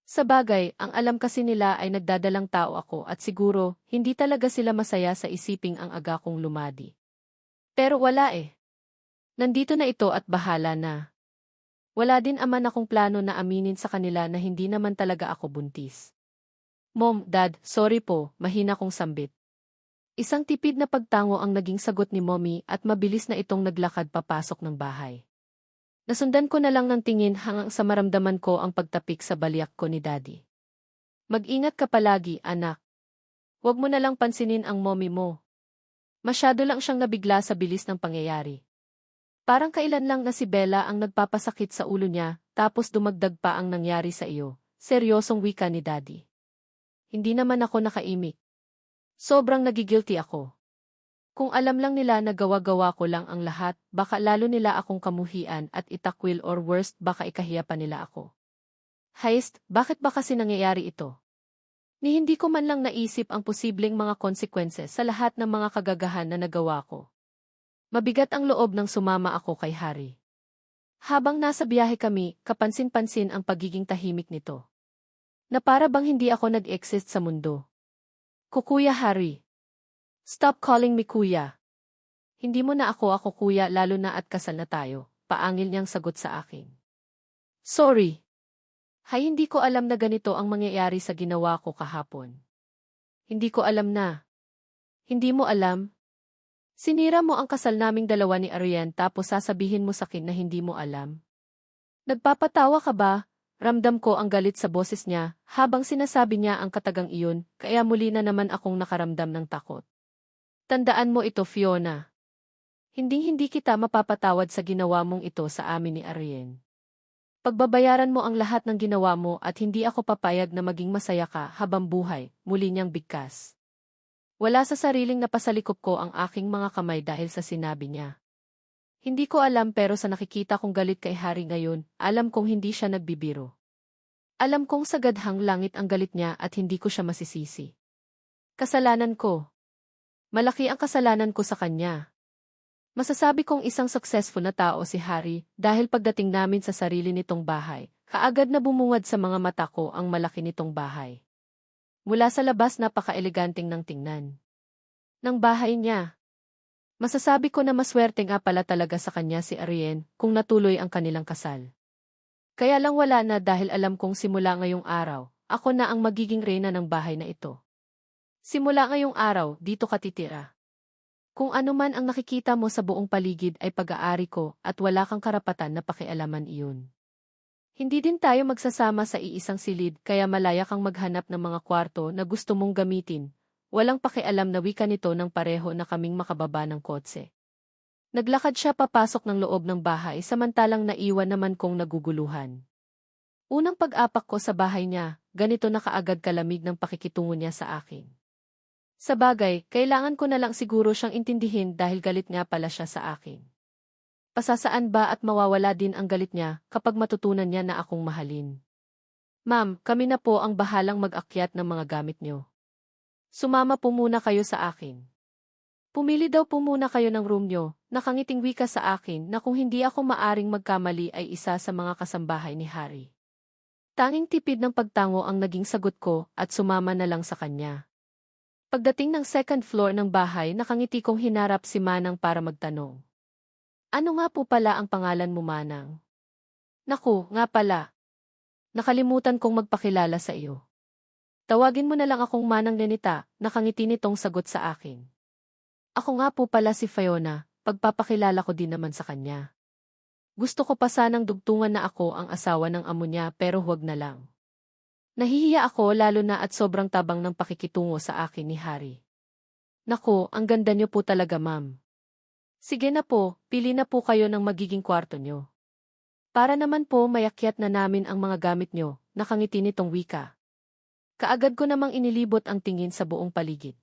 Sa bagay, ang alam kasi nila ay nagdadalang tao ako at siguro, hindi talaga sila masaya sa isiping ang aga kong lumadi. Pero wala eh. Nandito na ito at bahala na. Wala din aman akong plano na aminin sa kanila na hindi naman talaga ako buntis. Mom, Dad, sorry po, mahina kong sambit. Isang tipid na pagtango ang naging sagot ni Mommy at mabilis na itong naglakad papasok ng bahay. Nasundan ko na lang ng tingin hanggang sa maramdaman ko ang pagtapik sa baliak ko ni Daddy. Mag-ingat ka palagi, anak. Huwag mo na lang pansinin ang Mommy mo. Masyado lang siyang nabigla sa bilis ng pangyayari. Parang kailan lang na si Bella ang nagpapasakit sa ulo niya, tapos dumagdag pa ang nangyari sa iyo, seryosong wika ni Daddy. Hindi naman ako nakaimik. Sobrang nagigilty ako. Kung alam lang nila na gawa-gawa ko lang ang lahat, baka lalo nila akong kamuhian at itakwil or worst baka ikahiya pa nila ako. Heist, bakit ba kasi nangyayari ito? Ni hindi ko man lang naisip ang posibleng mga consequences sa lahat ng mga kagagahan na nagawa ko. Mabigat ang loob nang sumama ako kay Harry. Habang nasa biyahe kami, kapansin-pansin ang pagiging tahimik nito. Na para bang hindi ako nag-exist sa mundo. Kuya Harry. Stop calling me kuya. Hindi mo na ako kuya lalo na at kasal na tayo, paangil niyang sagot sa akin. Sorry. Hay hindi ko alam na ganito ang mangyayari sa ginawa ko kahapon. Hindi ko alam na. Hindi mo alam? Sinira mo ang kasal naming dalawa ni Ariane tapos sasabihin mo sa akin na hindi mo alam? Nagpapatawa ka ba? Ramdam ko ang galit sa boses niya habang sinasabi niya ang katagang iyon kaya muli na naman akong nakaramdam ng takot. Tandaan mo ito, Fiona. Hindi kita mapapatawad sa ginawa mong ito sa amin ni Ariane. Pagbabayaran mo ang lahat ng ginawa mo at hindi ako papayag na maging masaya ka habang buhay, muli niyang bigkas. Wala sa sariling napasalikop ko ang aking mga kamay dahil sa sinabi niya. Hindi ko alam pero sa nakikita kong galit kay Harry ngayon, alam kong hindi siya nagbibiro. Alam kong sagadhang langit ang galit niya at hindi ko siya masisisi. Kasalanan ko. Malaki ang kasalanan ko sa kanya. Masasabi kong isang successful na tao si Harry dahil pagdating namin sa sarili nitong bahay, kaagad na bumungad sa mga mata ko ang malaki nitong bahay. Mula sa labas napaka-eleganting ng tingnan. Ng bahay niya. Masasabi ko na maswerte nga pala talaga sa kanya si Ariane kung natuloy ang kanilang kasal. Kaya lang wala na dahil alam kong simula ngayong araw, ako na ang magiging reyna ng bahay na ito. Simula ngayong araw, dito ka titira. Kung ano man ang nakikita mo sa buong paligid ay pag-aari ko at wala kang karapatan na pakialaman iyon. Hindi din tayo magsasama sa iisang silid kaya malaya kang maghanap ng mga kwarto na gusto mong gamitin. Walang pakialam na wika nito ng pareho na kaming makababa ng kotse. Naglakad siya papasok ng loob ng bahay samantalang naiwan naman kong naguguluhan. Unang pag-apak ko sa bahay niya, ganito na kaagad kalamig ng pakikitungo niya sa akin. Sa bagay, kailangan ko na lang siguro siyang intindihin dahil galit nga pala siya sa akin. Pasasaan ba at mawawala din ang galit niya kapag matutunan niya na akong mahalin? Ma'am, kami na po ang bahalang mag-akyat ng mga gamit niyo. Sumama po muna kayo sa akin. Pumili daw po muna kayo ng room niyo, nakangiting wika sa akin na kung hindi ako maaring magkamali ay isa sa mga kasambahay ni Harry. Tanging tipid ng pagtango ang naging sagot ko at sumama na lang sa kanya. Pagdating ng second floor ng bahay nakangiti kong hinarap si Manang para magtanong. Ano nga po pala ang pangalan mo, Manang? Naku, nga pala. Nakalimutan kong magpakilala sa iyo. Tawagin mo na lang akong Manang Lenita, nakangiti nitong sagot sa akin. Ako nga po pala si Fiona, pagpapakilala ko din naman sa kanya. Gusto ko pa sanang dugtungan na ako ang asawa ng amo niya pero huwag na lang. Nahihiya ako lalo na at sobrang tabang ng pakikitungo sa akin ni Harry. Naku, ang ganda niyo po talaga, ma'am. Sige na po, pili na po kayo ng magiging kwarto niyo. Para naman po mayakyat na namin ang mga gamit niyo, nakangiti nitong wika. Kaagad ko namang inilibot ang tingin sa buong paligid.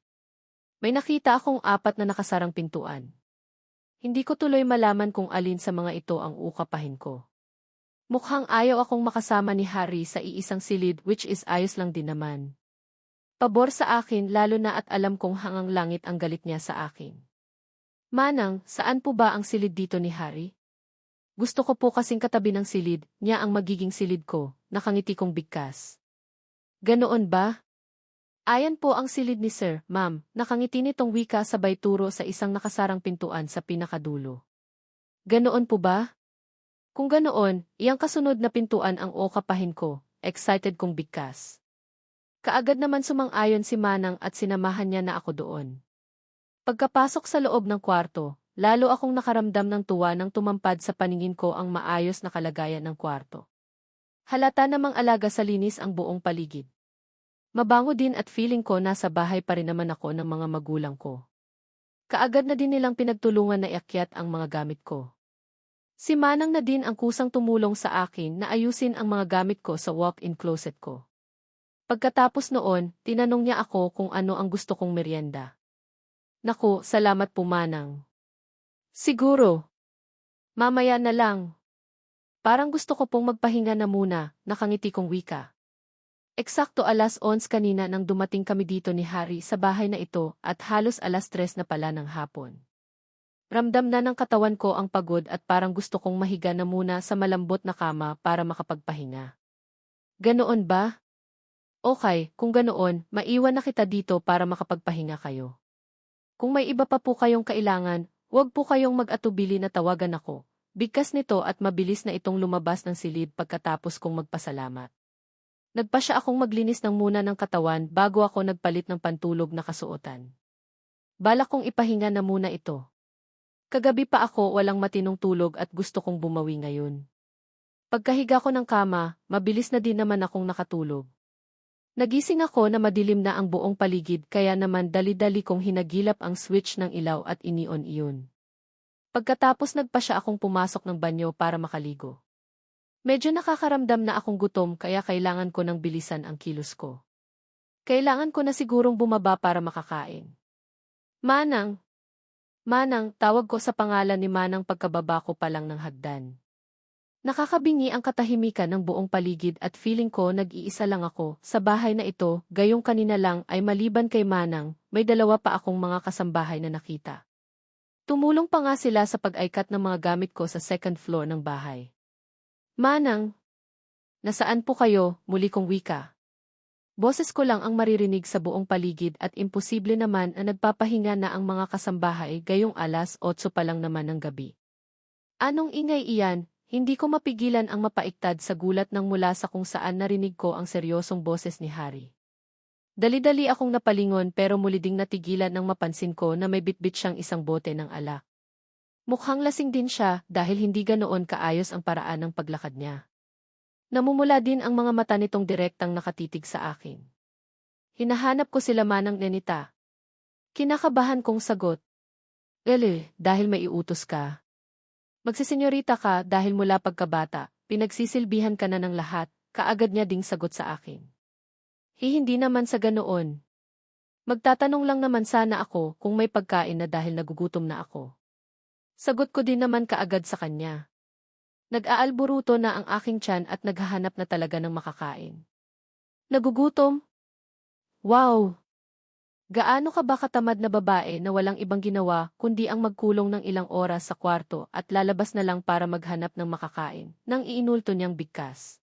May nakita akong 4 na nakasarang pintuan. Hindi ko tuloy malaman kung alin sa mga ito ang uukapahin ko. Mukhang ayaw akong makasama ni Harry sa iisang silid which is ayos lang din naman. Pabor sa akin lalo na at alam kong hangang langit ang galit niya sa akin. Manang, saan po ba ang silid dito ni Harry? Gusto ko po kasing katabi ng silid, niya ang magiging silid ko, nakangiti kong bigkas. Ganoon ba? Ayan po ang silid ni Sir, Ma'am, nakangiti nitong wika sabay turo sa isang nakasarang pintuan sa pinakadulo. Ganoon po ba? Kung ganoon, iyang kasunod na pintuan ang okapahin ko, excited kong bigkas. Kaagad naman sumang-ayon si Manang at sinamahan niya na ako doon. Pagkapasok sa loob ng kwarto, lalo akong nakaramdam ng tuwa nang tumampad sa paningin ko ang maayos na kalagayan ng kwarto. Halata namang alaga sa linis ang buong paligid. Mabango din at feeling ko nasa bahay pa rin naman ako ng mga magulang ko. Kaagad na din nilang pinagtulungan na iakyat ang mga gamit ko. Si Manang na din ang kusang tumulong sa akin na ayusin ang mga gamit ko sa walk-in closet ko. Pagkatapos noon, tinanong niya ako kung ano ang gusto kong merienda. Naku, salamat po Manang. Siguro. Mamaya na lang. Parang gusto ko pong magpahinga na muna, nakangiti kong wika. Eksakto 11:00 kanina nang dumating kami dito ni Harry sa bahay na ito at halos 3:00 na pala ng hapon. Ramdam na ng katawan ko ang pagod at parang gusto kong mahiga na muna sa malambot na kama para makapagpahinga. Ganoon ba? Okay, kung ganoon, maiwan na kita dito para makapagpahinga kayo. Kung may iba pa po kayong kailangan, huwag po kayong mag-atubili na tawagan ako. Bigkas nito at mabilis na itong lumabas ng silid pagkatapos kong magpasalamat. Nagpasya akong maglinis ng muna ng katawan bago ako nagpalit ng pantulog na kasuotan. Balak kong ipahinga na muna ito. Kagabi pa ako walang matinong tulog at gusto kong bumawi ngayon. Pagkahiga ko ng kama, mabilis na din naman akong nakatulog. Nagising ako na madilim na ang buong paligid kaya naman dali-dali kong hinagilap ang switch ng ilaw at inion iyon. Pagkatapos nagpasya akong pumasok ng banyo para makaligo. Medyo nakakaramdam na akong gutom kaya kailangan ko ng bilisan ang kilos ko. Kailangan ko na sigurong bumaba para makakain. Manang! Manang, tawag ko sa pangalan ni Manang pagkababa ko pa lang ng hagdan. Nakakabingi ang katahimikan ng buong paligid at feeling ko nag-iisa lang ako sa bahay na ito, gayong kanina lang ay maliban kay Manang, may 2 pa akong mga kasambahay na nakita. Tumulong pa nga sila sa pag-aykat ng mga gamit ko sa second floor ng bahay. Manang! Nasaan po kayo, muli kong wika? Boses ko lang ang maririnig sa buong paligid at imposible naman na nagpapahinga na ang mga kasambahay gayong 8:00 pa lang naman ng gabi. Anong ingay iyan? Hindi ko mapigilan ang mapaiktad sa gulat nang mula sa kung saan narinig ko ang seryosong boses ni Harry. Dali-dali akong napalingon pero muli ding natigilan nang mapansin ko na may bitbit siyang isang bote ng alak. Mukhang lasing din siya dahil hindi ganoon kaayos ang paraan ng paglakad niya. Namumula din ang mga mata nitong direktang nakatitig sa akin. Hinahanap ko sila manang Nenita. Kinakabahan kong sagot. Dahil may iutos ka. Magsisenyorita ka dahil mula pagkabata, pinagsisilbihan ka na ng lahat, kaagad niya ding sagot sa akin. Hindi naman sa ganoon. Magtatanong lang naman sana ako kung may pagkain na dahil nagugutom na ako. Sagot ko din naman kaagad sa kanya. Nag-aalburuto na ang aking tiyan at naghahanap na talaga ng makakain. Nagugutom? Wow! Gaano ka ba katamad na babae na walang ibang ginawa kundi ang magkulong ng ilang oras sa kwarto at lalabas na lang para maghanap ng makakain nang iinulto niyang bigkas?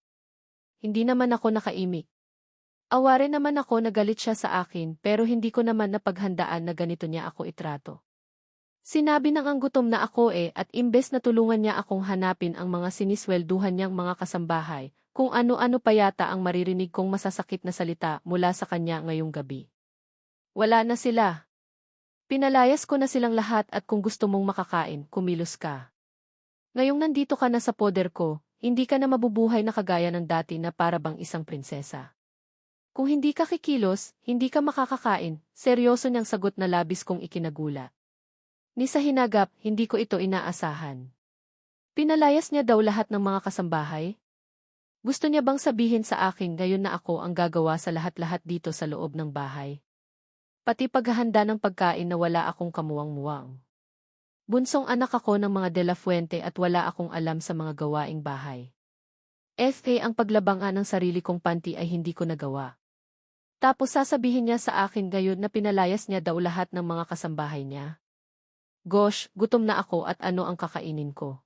Hindi naman ako nakaimik. Aware naman ako na galit siya sa akin pero hindi ko naman napaghandaan na ganito niya ako itrato. Sinabi ng ang gutom na ako at imbes na tulungan niya akong hanapin ang mga siniswelduhan niyang mga kasambahay, kung ano-ano pa yata ang maririnig kong masasakit na salita mula sa kanya ngayong gabi. Wala na sila. Pinalayas ko na silang lahat at kung gusto mong makakain, kumilos ka. Ngayong nandito ka na sa poder ko, hindi ka na mabubuhay na kagaya ng dati na para bang isang prinsesa. Kung hindi ka kikilos, hindi ka makakakain, seryoso niyang sagot na labis kong ikinagulat. Ni sa hinagap, hindi ko ito inaasahan. Pinalayas niya daw lahat ng mga kasambahay? Gusto niya bang sabihin sa akin ngayon na ako ang gagawa sa lahat-lahat dito sa loob ng bahay? Pati paghahanda ng pagkain na wala akong kamuwang-muwang. Bunsong anak ako ng mga De La Fuente at wala akong alam sa mga gawaing bahay. Ang paglabangan ng sarili kong panty ay hindi ko nagawa. Tapos sasabihin niya sa akin ngayon na pinalayas niya daw lahat ng mga kasambahay niya. Gosh, gutom na ako at ano ang kakainin ko?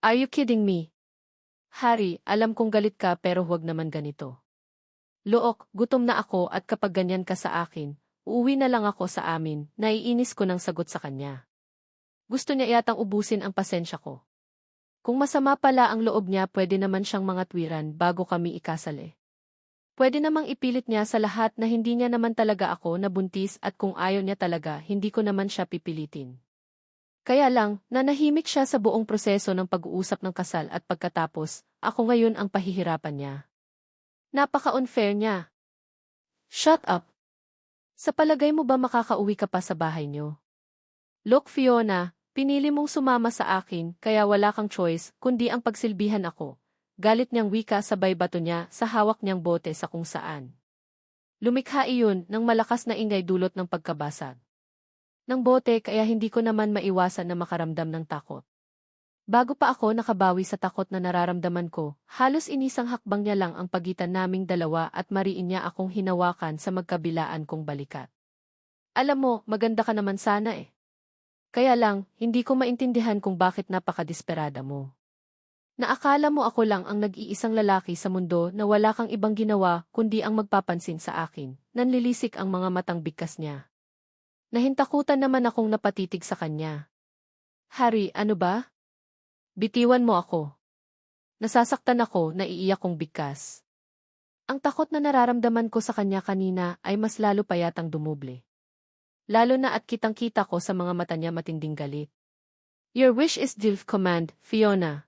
Are you kidding me? Harry, alam kong galit ka pero huwag naman ganito. Look, gutom na ako at kapag ganyan ka sa akin, uuwi na lang ako sa amin, naiinis ko ng sagot sa kanya. Gusto niya yatang ubusin ang pasensya ko. Kung masama pala ang loob niya pwede naman siyang mga tuwiran bago kami ikasal. Pwede namang ipilit niya sa lahat na hindi niya naman talaga ako nabuntis at kung ayaw niya talaga hindi ko naman siya pipilitin. Kaya lang, nanahimik siya sa buong proseso ng pag-uusap ng kasal at pagkatapos, ako ngayon ang pahihirapan niya. Napaka-unfair niya. Shut up! Sa palagay mo ba makakauwi ka pa sa bahay niyo? Look Fiona, pinili mong sumama sa akin kaya wala kang choice kundi ang pagsilbihan ako. Galit niyang wika sabay bato niya sa hawak niyang bote sa kung saan. Lumikha iyon ng malakas na ingay dulot ng pagkabasag ng bote kaya hindi ko naman maiwasan na makaramdam ng takot. Bago pa ako nakabawi sa takot na nararamdaman ko, halos inisang hakbang niya lang ang pagitan naming dalawa at mariin niya akong hinawakan sa magkabilaan kong balikat. Alam mo, maganda ka naman sana Kaya lang, hindi ko maintindihan kung bakit napakadesperada mo. Naakala mo ako lang ang nag-iisang lalaki sa mundo na wala kang ibang ginawa kundi ang magpapansin sa akin, nanlilisik ang mga matang bigkas niya. Nahintakutan naman akong napatitig sa kanya. Harry, ano ba? Bitiwan mo ako. Nasasaktan ako, naiiyak kong bigkas. Ang takot na nararamdaman ko sa kanya kanina ay mas lalo pa yatang dumuble. Lalo na at kitang-kita ko sa mga mata niya matinding galit. Your wish is Dilf command, Fiona.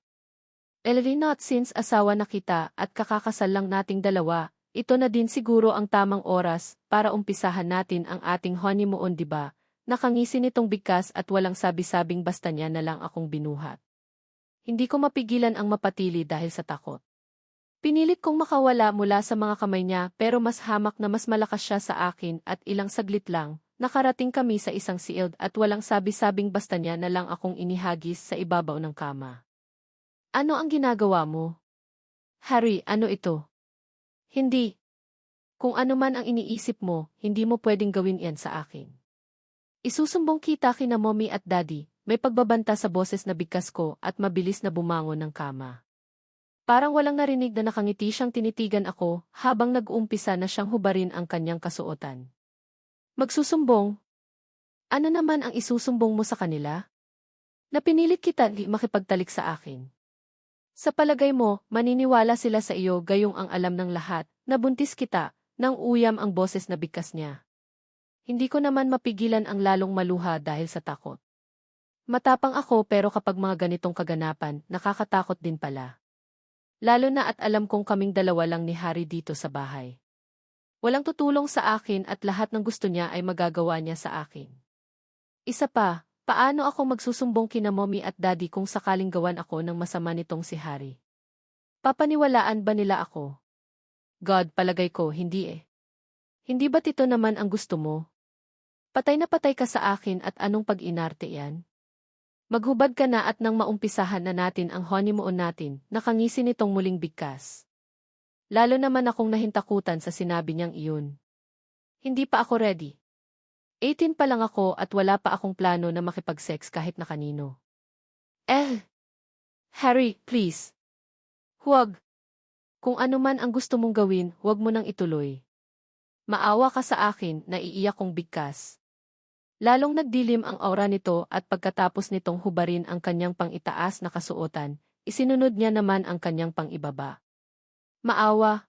Not since asawa na kita at kakakasal lang nating dalawa, ito na din siguro ang tamang oras para umpisahan natin ang ating honeymoon diba? Nakangisi nitong bigkas at walang sabi-sabing basta niya na lang akong binuhat. Hindi ko mapigilan ang mapatili dahil sa takot. Pinilit kong makawala mula sa mga kamay niya pero mas hamak na mas malakas siya sa akin at ilang saglit lang, nakarating kami sa isang sield at walang sabi-sabing basta niya na lang akong inihagis sa ibabaw ng kama. Ano ang ginagawa mo? Harry, ano ito? Hindi. Kung ano man ang iniisip mo, hindi mo pwedeng gawin yan sa akin. Isusumbong kita kina mommy at daddy, may pagbabanta sa boses na bigkas ko at mabilis na bumangon ng kama. Parang walang narinig na nakangiti siyang tinitigan ako habang nag-uumpisa na siyang hubarin ang kanyang kasuotan. Magsusumbong? Ano naman ang isusumbong mo sa kanila? Napinilit kita di makipagtalik sa akin. Sa palagay mo, maniniwala sila sa iyo gayong ang alam ng lahat, na buntis kita, nang uyam ang boses na bigkas niya. Hindi ko naman mapigilan ang lalong maluha dahil sa takot. Matapang ako pero kapag mga ganitong kaganapan, nakakatakot din pala. Lalo na at alam kong kaming dalawa lang ni Harry dito sa bahay. Walang tutulong sa akin at lahat ng gusto niya ay magagawa niya sa akin. Isa pa, paano ako magsusumbong kina mommy at daddy kung sakaling gawan ako ng masama nitong si Harry? Papaniwalaan ba nila ako? God, palagay ko, hindi eh. Hindi ba't ito naman ang gusto mo? Patay na patay ka sa akin at anong pag-inarte yan? Maghubad ka na at nang maumpisahan na natin ang honeymoon natin, nakangisi nitong muling bigkas. Lalo naman akong nahintakutan sa sinabi niyang iyon. Hindi pa ako ready. 18 pa lang ako at wala pa akong plano na makipag-sex kahit na kanino. Harry, please. Huwag. Kung ano man ang gusto mong gawin, huwag mo nang ituloy. Maawa ka sa akin, naiiyak kong bigkas. Lalong nagdilim ang aura nito at pagkatapos nitong hubarin ang kanyang pang-itaas na kasuotan, isinunod niya naman ang kanyang pang-ibaba. Maawa?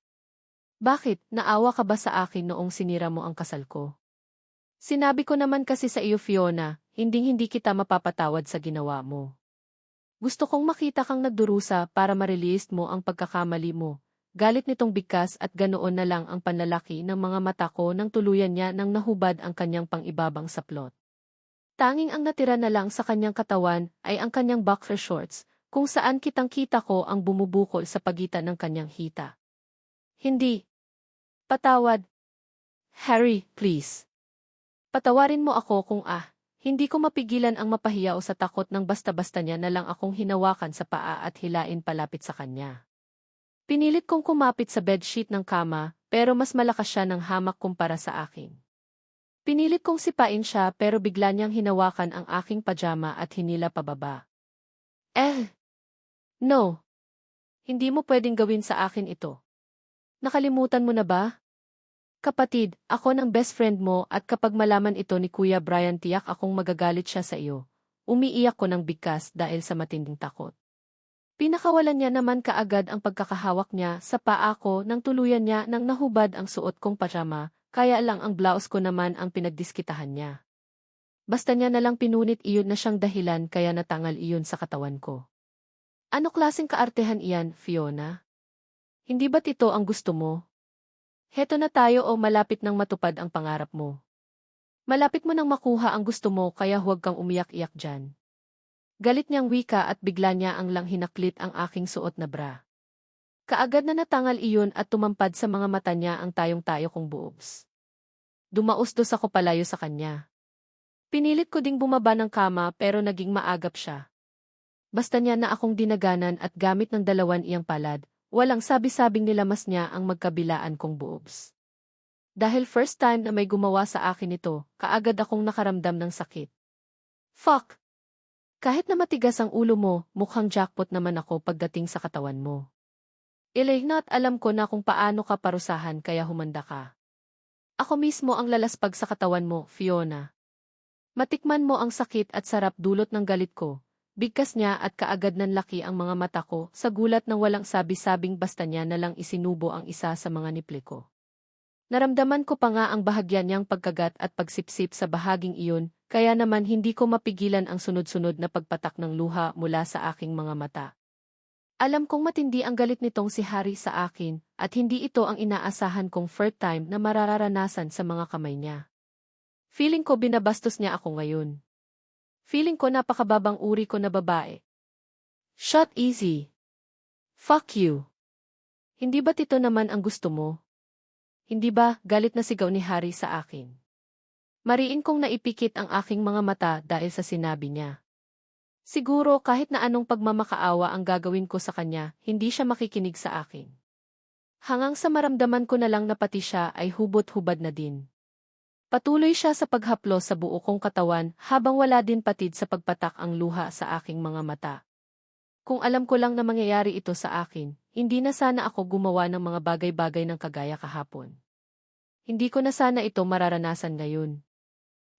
Bakit, naawa ka ba sa akin noong sinira mo ang kasal ko? Sinabi ko naman kasi sa iyo, Fiona, hinding-hindi kita mapapatawad sa ginawa mo. Gusto kong makita kang nagdurusa para ma-release mo ang pagkakamali mo. Galit nitong bigkas at ganoon na lang ang panlalaki ng mga mata ko nang tuluyan niya nang nahubad ang kanyang pang-ibabang saplot. Tanging ang natira na lang sa kanyang katawan ay ang kanyang boxer shorts, kung saan kitang-kita ko ang bumubukol sa pagitan ng kanyang hita. Hindi. Patawad. Harry, please. Patawarin mo ako kung hindi ko mapigilan ang mapahiyaw sa takot ng basta-basta niya na lang akong hinawakan sa paa at hilain palapit sa kanya. Pinilit kong kumapit sa bedsheet ng kama, pero mas malakas siya ng hamak kumpara sa akin. Pinilit kong sipain siya pero bigla niyang hinawakan ang aking pajama at hinila pababa. No. Hindi mo pwedeng gawin sa akin ito. Nakalimutan mo na ba? Kapatid, ako ng best friend mo at kapag malaman ito ni Kuya Brian tiyak akong magagalit siya sa iyo. Umiiyak ko ng bigkas dahil sa matinding takot. Pinakawalan niya naman kaagad ang pagkakahawak niya sa paa ko nang tuluyan niya nang nahubad ang suot kong pajama, kaya lang ang blouse ko naman ang pinagdiskitahan niya. Basta niya nalang pinunit iyon na siyang dahilan kaya natangal iyon sa katawan ko. Ano klaseng kaartehan iyan, Fiona? Hindi ba't ito ang gusto mo? Heto na tayo o malapit nang matupad ang pangarap mo. Malapit mo nang makuha ang gusto mo kaya huwag kang umiyak-iyak dyan. Galit niyang wika at bigla niya ang lang hinaklit ang aking suot na bra. Kaagad na natangal iyon at tumampad sa mga mata niya ang tayong-tayo kong boobs. Dumausdos ako palayo sa kanya. Pinilit ko ding bumaba ng kama pero naging maagap siya. Basta niya na akong dinaganan at gamit ng dalawan iyang palad, walang sabi-sabing nilamas niya ang magkabilaan kong boobs. Dahil first time na may gumawa sa akin ito, kaagad akong nakaramdam ng sakit. Fuck! Kahit na matigas ang ulo mo, mukhang jackpot naman ako pagdating sa katawan mo. Not alam ko na kung paano ka parusahan kaya humanda ka. Ako mismo ang lalaspag sa katawan mo, Fiona. Matikman mo ang sakit at sarap dulot ng galit ko. Bigkas niya at kaagad nanlaki ang mga mata ko sa gulat ng walang sabi-sabing basta niya na lang isinubo ang isa sa mga nipli ko. Naramdaman ko pa nga ang bahagyan niyang pagkagat at pagsipsip sa bahaging iyon, kaya naman hindi ko mapigilan ang sunod-sunod na pagpatak ng luha mula sa aking mga mata. Alam kong matindi ang galit nitong si Harry sa akin, at hindi ito ang inaasahan kong first time na mararanasan sa mga kamay niya. Feeling ko binabastos niya ako ngayon. Feeling ko napakababang uri ko na babae. Shut easy. Fuck you. Hindi ba't ito naman ang gusto mo? Hindi ba, galit na sigaw ni Harry sa akin. Mariin kong naipikit ang aking mga mata dahil sa sinabi niya. Siguro kahit na anong pagmamakaawa ang gagawin ko sa kanya, hindi siya makikinig sa akin. Hanggang sa maramdaman ko na lang na pati siya ay hubot-hubad na din. Patuloy siya sa paghaplos sa buo kong katawan habang wala din patid sa pagpatak ang luha sa aking mga mata. Kung alam ko lang na mangyayari ito sa akin, hindi na sana ako gumawa ng mga bagay-bagay ng kagaya kahapon. Hindi ko na sana ito mararanasan ngayon.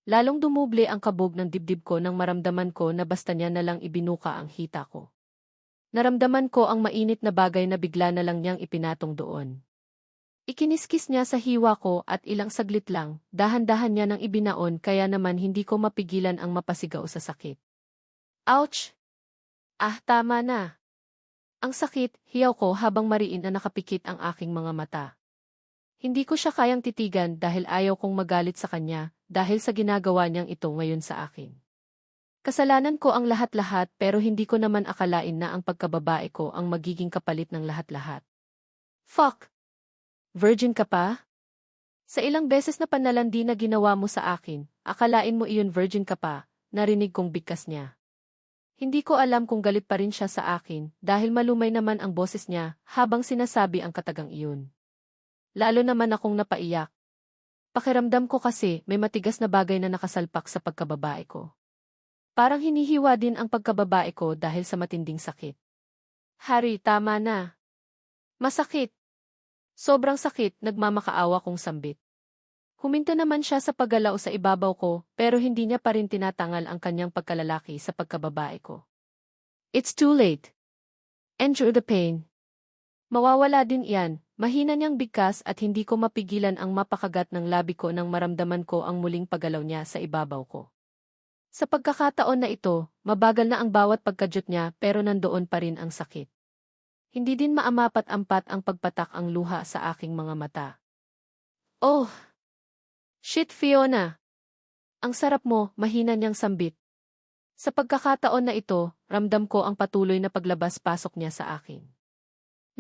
Lalong dumuble ang kabog ng dibdib ko nang maramdaman ko na basta niya na lang ibinuka ang hita ko. Naramdaman ko ang mainit na bagay na bigla na lang niyang ipinatong doon. Ikiniskis niya sa hiwa ko at ilang saglit lang, dahan-dahan niya nang ibinaon kaya naman hindi ko mapigilan ang mapasigaw sa sakit. Ouch! Ah, tama na. Ang sakit, hiyaw ko habang mariin na nakapikit ang aking mga mata. Hindi ko siya kayang titigan dahil ayaw kong magalit sa kanya dahil sa ginagawa niyang ito ngayon sa akin. Kasalanan ko ang lahat-lahat pero hindi ko naman akalain na ang pagkababae ko ang magiging kapalit ng lahat-lahat. Fuck! Virgin ka pa? Sa ilang beses na panlalandi na ginawa mo sa akin, akalain mo iyon virgin ka pa, narinig kong bigkas niya. Hindi ko alam kung galit pa rin siya sa akin dahil malumay naman ang boses niya habang sinasabi ang katagang iyon. Lalo naman akong napaiyak. Pakiramdam ko kasi may matigas na bagay na nakasalpak sa pagkababae ko. Parang hinihiwa din ang pagkababae ko dahil sa matinding sakit. Hari, tama na. Masakit. Sobrang sakit, nagmamakaawa kong sambit. Huminto naman siya sa paggalaw sa ibabaw ko pero hindi niya pa rin tinatangal ang kanyang pagkalalaki sa pagkababae ko. It's too late. Endure the pain. Mawawala din iyan, mahina niyang bigkas at hindi ko mapigilan ang mapakagat ng labi ko nang maramdaman ko ang muling paggalaw niya sa ibabaw ko. Sa pagkakataon na ito, mabagal na ang bawat pagkadyot niya pero nandoon pa rin ang sakit. Hindi din maamapat-ampat ang pagpatak ang luha sa aking mga mata. Oh! Shit, Fiona! Ang sarap mo, mahina niyang sambit. Sa pagkakataon na ito, ramdam ko ang patuloy na paglabas-pasok niya sa akin.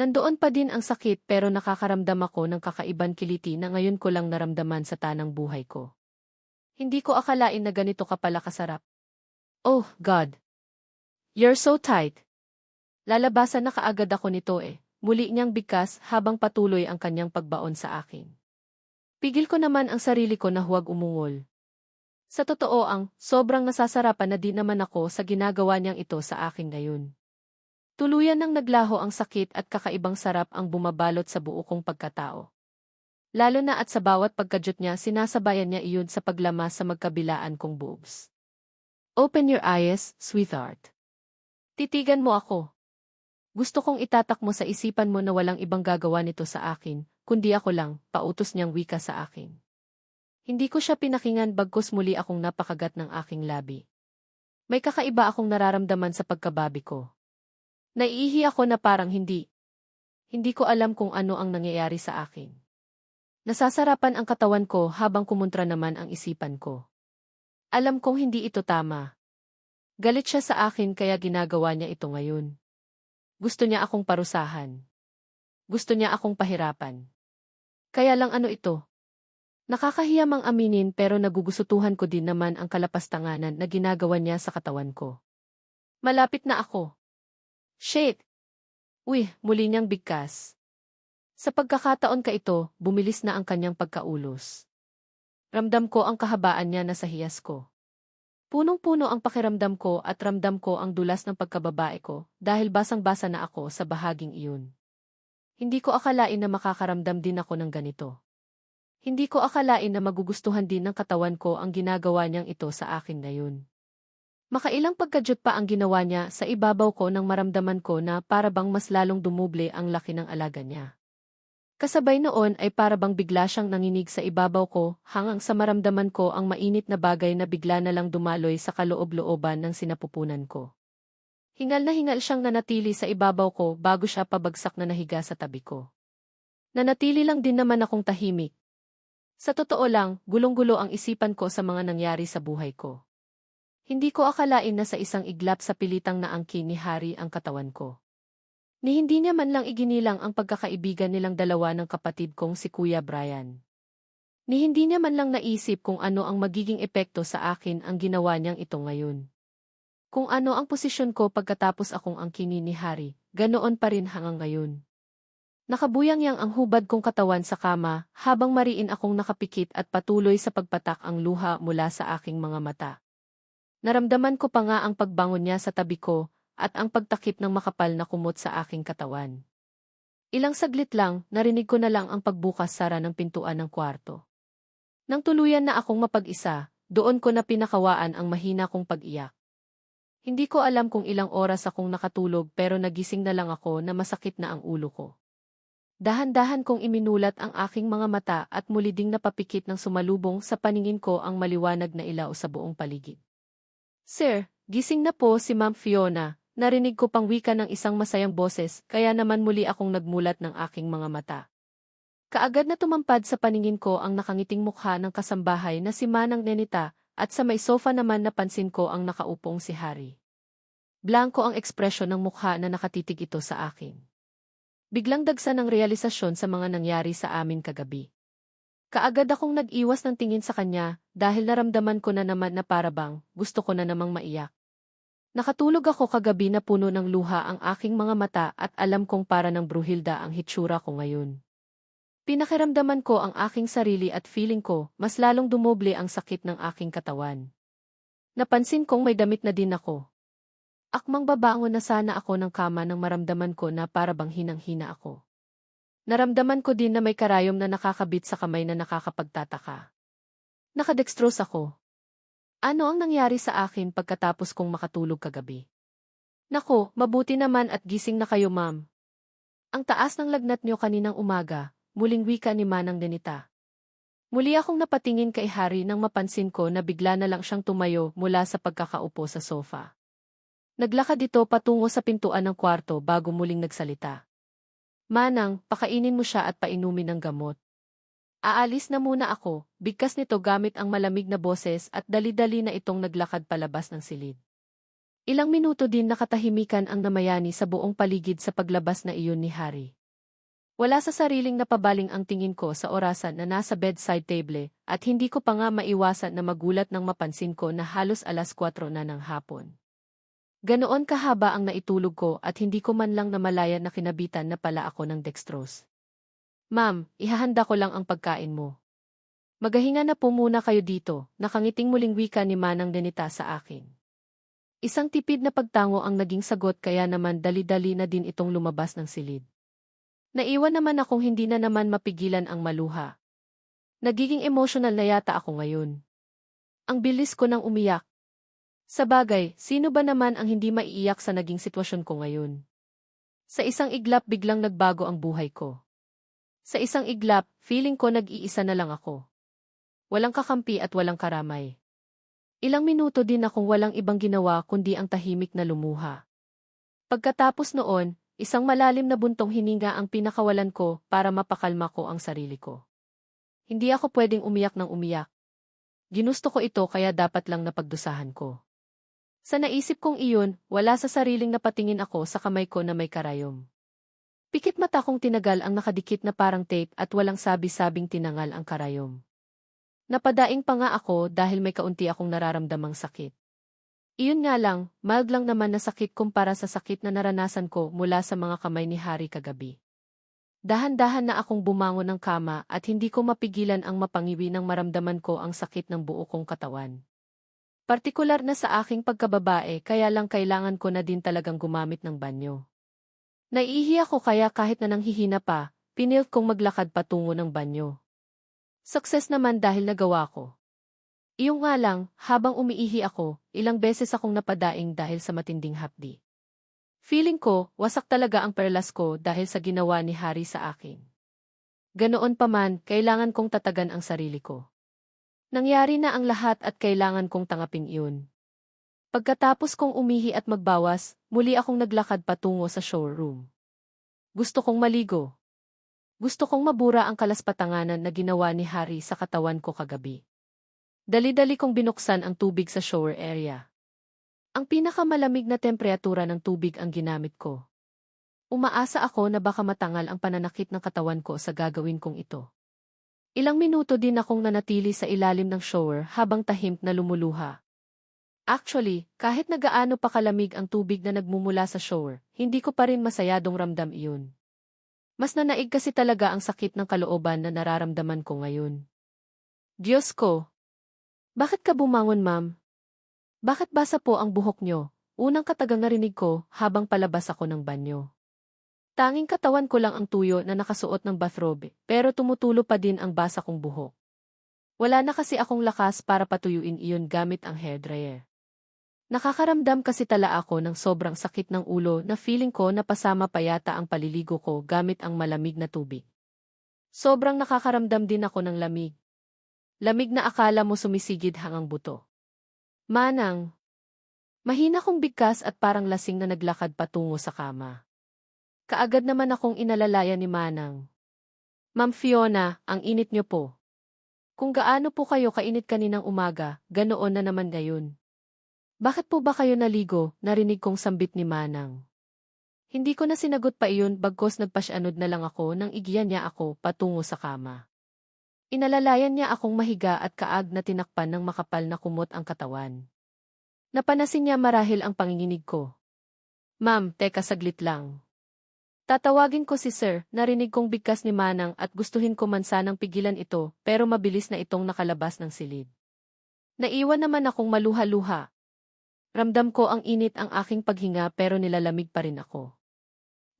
Nandoon pa din ang sakit pero nakakaramdam ako ng kakaibang kiliti na ngayon ko lang naramdaman sa tanang buhay ko. Hindi ko akalain na ganito ka pala kasarap. Oh, God! You're so tight! Lalabasan na kaagad ako nito eh. Muli niyang bigkas habang patuloy ang kanyang pagbaon sa akin. Pigil ko naman ang sarili ko na huwag umungol. Sa totoo sobrang nasasarapan na din naman ako sa ginagawa niyang ito sa akin ngayon. Tuluyan nang naglaho ang sakit at kakaibang sarap ang bumabalot sa buo kong pagkatao. Lalo na at sa bawat pagkadyot niya sinasabayan niya iyon sa paglamas sa magkabilaan kong boobs. Open your eyes, sweetheart. Titigan mo ako. Gusto kong itatak mo sa isipan mo na walang ibang gagawa nito sa akin, kundi ako lang, pautos niyang wika sa akin. Hindi ko siya pinakingan bagkus muli akong napakagat ng aking labi. May kakaiba akong nararamdaman sa pagkababi ko. Naiihi ako na parang hindi. Hindi ko alam kung ano ang nangyayari sa akin. Nasasarapan ang katawan ko habang kumontra naman ang isipan ko. Alam kong hindi ito tama. Galit siya sa akin kaya ginagawa niya ito ngayon. Gusto niya akong parusahan. Gusto niya akong pahirapan. Kaya lang ano ito? Nakakahiya mang aminin pero nagugustuhan ko din naman ang kalapastanganan na ginagawa niya sa katawan ko. Malapit na ako. Shit! Uy, muli niyang bigkas. Sa pagkakataon ka ito, bumilis na ang kanyang pagkaulos. Ramdam ko ang kahabaan niya na sa hiyas ko. Punong-puno ang pakiramdam ko at ramdam ko ang dulas ng pagkababae ko dahil basang-basa na ako sa bahaging iyon. Hindi ko akalain na makakaramdam din ako ng ganito. Hindi ko akalain na magugustuhan din ng katawan ko ang ginagawa niyang ito sa akin ngayon. Makailang pagkadyot pa ang ginawa niya sa ibabaw ko nang maramdaman ko na para bang mas lalong dumuble ang laki ng alaga niya. Kasabay noon ay para bang bigla siyang nanginig sa ibabaw ko hanggang sa maramdaman ko ang mainit na bagay na bigla na lang dumaloy sa kaloob-looban ng sinapupunan ko. Hingal na hingal siyang nanatili sa ibabaw ko bago siya pabagsak na nahiga sa tabi ko. Nanatili lang din naman akong tahimik. Sa totoo lang, gulong-gulo ang isipan ko sa mga nangyari sa buhay ko. Hindi ko akalain na sa isang iglap sa pilitang naangkin ni Harry ang katawan ko. Ni hindi niya man lang iginilang ang pagkakaibigan nilang dalawa ng kapatid kong si Kuya Brian. Ni hindi niya man lang naisip kung ano ang magiging epekto sa akin ang ginawa niyang ito ngayon. Kung ano ang posisyon ko pagkatapos akong angkinin ni Harry, ganoon pa rin hanggang ngayon. Nakabuyang-yang ang hubad kong katawan sa kama habang mariin akong nakapikit at patuloy sa pagpatak ang luha mula sa aking mga mata. Naramdaman ko pa nga ang pagbangon niya sa tabi ko at ang pagtakip ng makapal na kumot sa aking katawan. Ilang saglit lang, narinig ko na lang ang pagbukas-sara ng pintuan ng kwarto. Nang tuluyan na akong mapag-isa, doon ko na pinakawaan ang mahina kong pag-iyak. Hindi ko alam kung ilang oras akong nakatulog pero nagising na lang ako na masakit na ang ulo ko. Dahan-dahan kong iminulat ang aking mga mata at muli ding napapikit ng sumalubong sa paningin ko ang maliwanag na ilaw sa buong paligid. Sir, gising na po si Ma'am Fiona, narinig ko pang wika ng isang masayang boses kaya naman muli akong nagmulat ng aking mga mata. Kaagad na tumampad sa paningin ko ang nakangiting mukha ng kasambahay na si Manang Nenita at sa may sofa naman napansin ko ang nakaupong si Harry. Blanko ang ekspresyon ng mukha na nakatitig ito sa akin. Biglang dagsa ng realisasyon sa mga nangyari sa amin kagabi. Kaagad akong nag-iwas ng tingin sa kanya dahil naramdaman ko na naman na parabang gusto ko na namang maiyak. Nakatulog ako kagabi na puno ng luha ang aking mga mata at alam kong para ng Bruhilda ang hitsura ko ngayon. Pinakiramdaman ko ang aking sarili at feeling ko mas lalong dumoble ang sakit ng aking katawan. Napansin kong may damit na din ako. Akmang babangon na sana ako ng kama nang maramdaman ko na parabang hinang-hina ako. Naramdaman ko din na may karayom na nakakabit sa kamay na nakakapagtataka. Nakadextrose ako. Ano ang nangyari sa akin pagkatapos kong makatulog kagabi? Nako, mabuti naman at gising na kayo ma'am. Ang taas ng lagnat niyo kaninang umaga, muling wika ni Manang Nenita. Muli akong napatingin kay Harry nang mapansin ko na bigla na lang siyang tumayo mula sa pagkakaupo sa sofa. Naglakad ito patungo sa pintuan ng kwarto bago muling nagsalita. Manang, pakainin mo siya at painumin ng gamot. Aalis na muna ako, bigkas nito gamit ang malamig na boses at dali-dali na itong naglakad palabas ng silid. Ilang minuto din nakatahimikan ang namayani sa buong paligid sa paglabas na iyon ni Harry. Wala sa sariling napabaling ang tingin ko sa orasan na nasa bedside table at hindi ko pa nga maiwasan na magulat nang mapansin ko na halos alas 4 na ng hapon. Ganoon kahaba ang naitulog ko at hindi ko man lang namalaya na kinabitan na pala ako ng dextrose. Ma'am, ihahanda ko lang ang pagkain mo. Magahinga na po muna kayo dito, nakangiting muling wika ni Manang Nenita sa akin. Isang tipid na pagtango ang naging sagot kaya naman dali-dali na din itong lumabas ng silid. Naiwan naman akong hindi na naman mapigilan ang maluha. Nagiging emotional na yata ako ngayon. Ang bilis ko nang umiyak. Sa bagay, sino ba naman ang hindi maiiyak sa naging sitwasyon ko ngayon? Sa isang iglap biglang nagbago ang buhay ko. Sa isang iglap, feeling ko nag-iisa na lang ako. Walang kakampi at walang karamay. Ilang minuto din akong walang ibang ginawa kundi ang tahimik na lumuha. Pagkatapos noon, isang malalim na buntong hininga ang pinakawalan ko para mapakalma ko ang sarili ko. Hindi ako pwedeng umiyak ng umiyak. Ginusto ko ito kaya dapat lang napagdusahan ko. Sa naisip kong iyon, wala sa sariling napatingin ako sa kamay ko na may karayom. Pikit mata kong tinagal ang nakadikit na parang tape at walang sabi-sabing tinangal ang karayom. Napadaing pa nga ako dahil may kaunti akong nararamdamang sakit. Iyon nga lang, mild lang naman na sakit kumpara sa sakit na naranasan ko mula sa mga kamay ni Harry kagabi. Dahan-dahan na akong bumangon ng kama at hindi ko mapigilan ang mapangiwi nang maramdaman ko ang sakit ng buo kong katawan. Partikular na sa aking pagkababae kaya lang kailangan ko na din talagang gumamit ng banyo. Naiihi ako kaya kahit na nanghihina pa, pinilit kong maglakad patungo ng banyo. Success naman dahil nagawa ko. Iyon nga lang, habang umiihi ako, ilang beses akong napadaing dahil sa matinding hapdi. Feeling ko, wasak talaga ang perlas ko dahil sa ginawa ni Harry sa akin. Ganoon pa man, kailangan kong tatagan ang sarili ko. Nangyari na ang lahat at kailangan kong tangapin iyon. Pagkatapos kong umihi at magbawas, muli akong naglakad patungo sa showroom. Gusto kong maligo. Gusto kong mabura ang kalaspatanganan na ginawa ni Harry sa katawan ko kagabi. Dali-dali kong binuksan ang tubig sa shower area. Ang pinakamalamig na temperatura ng tubig ang ginamit ko. Umaasa ako na baka matangal ang pananakit ng katawan ko sa gagawin kong ito. Ilang minuto din akong nanatili sa ilalim ng shower habang tahimik na lumuluha. Actually, kahit na gaano pa kalamig ang tubig na nagmumula sa shower, hindi ko pa rin masayadong ramdam iyon. Mas nanaig kasi talaga ang sakit ng kalooban na nararamdaman ko ngayon. Diyos ko! Bakit ka bumangon, ma'am? Bakit basa po ang buhok nyo? unang katagang narinig ko habang palabas ako ng banyo. Tanging katawan ko lang ang tuyo na nakasuot ng bathrobe, pero tumutulo pa din ang basa kong buhok. Wala na kasi akong lakas para patuyuin iyon gamit ang hairdryer. Nakakaramdam kasi tala ako ng sobrang sakit ng ulo na feeling ko na pasama pa yata ang paliligo ko gamit ang malamig na tubig. Sobrang nakakaramdam din ako ng lamig. Lamig na akala mo sumisigid hangang buto. Manang. Mahina kong bigkas at parang lasing na naglakad patungo sa kama. Kaagad naman akong inalalayan ni Manang. Ma'am Fiona, ang init niyo po. Kung gaano po kayo kainit kaninang umaga, ganoon na naman ngayon. Bakit po ba kayo naligo? Narinig kong sambit ni Manang. Hindi ko na sinagot pa iyon bagkos nagpasyanod na lang ako nang igiyan niya ako patungo sa kama. Inalalayan niya akong mahiga at kaag na tinakpan ng makapal na kumot ang katawan. Napanasin niya marahil ang panginginig ko. Ma'am, teka saglit lang. Tatawagin ko si Sir, narinig kong bigkas ni Manang at gustuhin ko man sanang pigilan ito pero mabilis na itong nakalabas ng silid. Naiwan naman akong maluha-luha. Ramdam ko ang init ang aking paghinga pero nilalamig pa rin ako.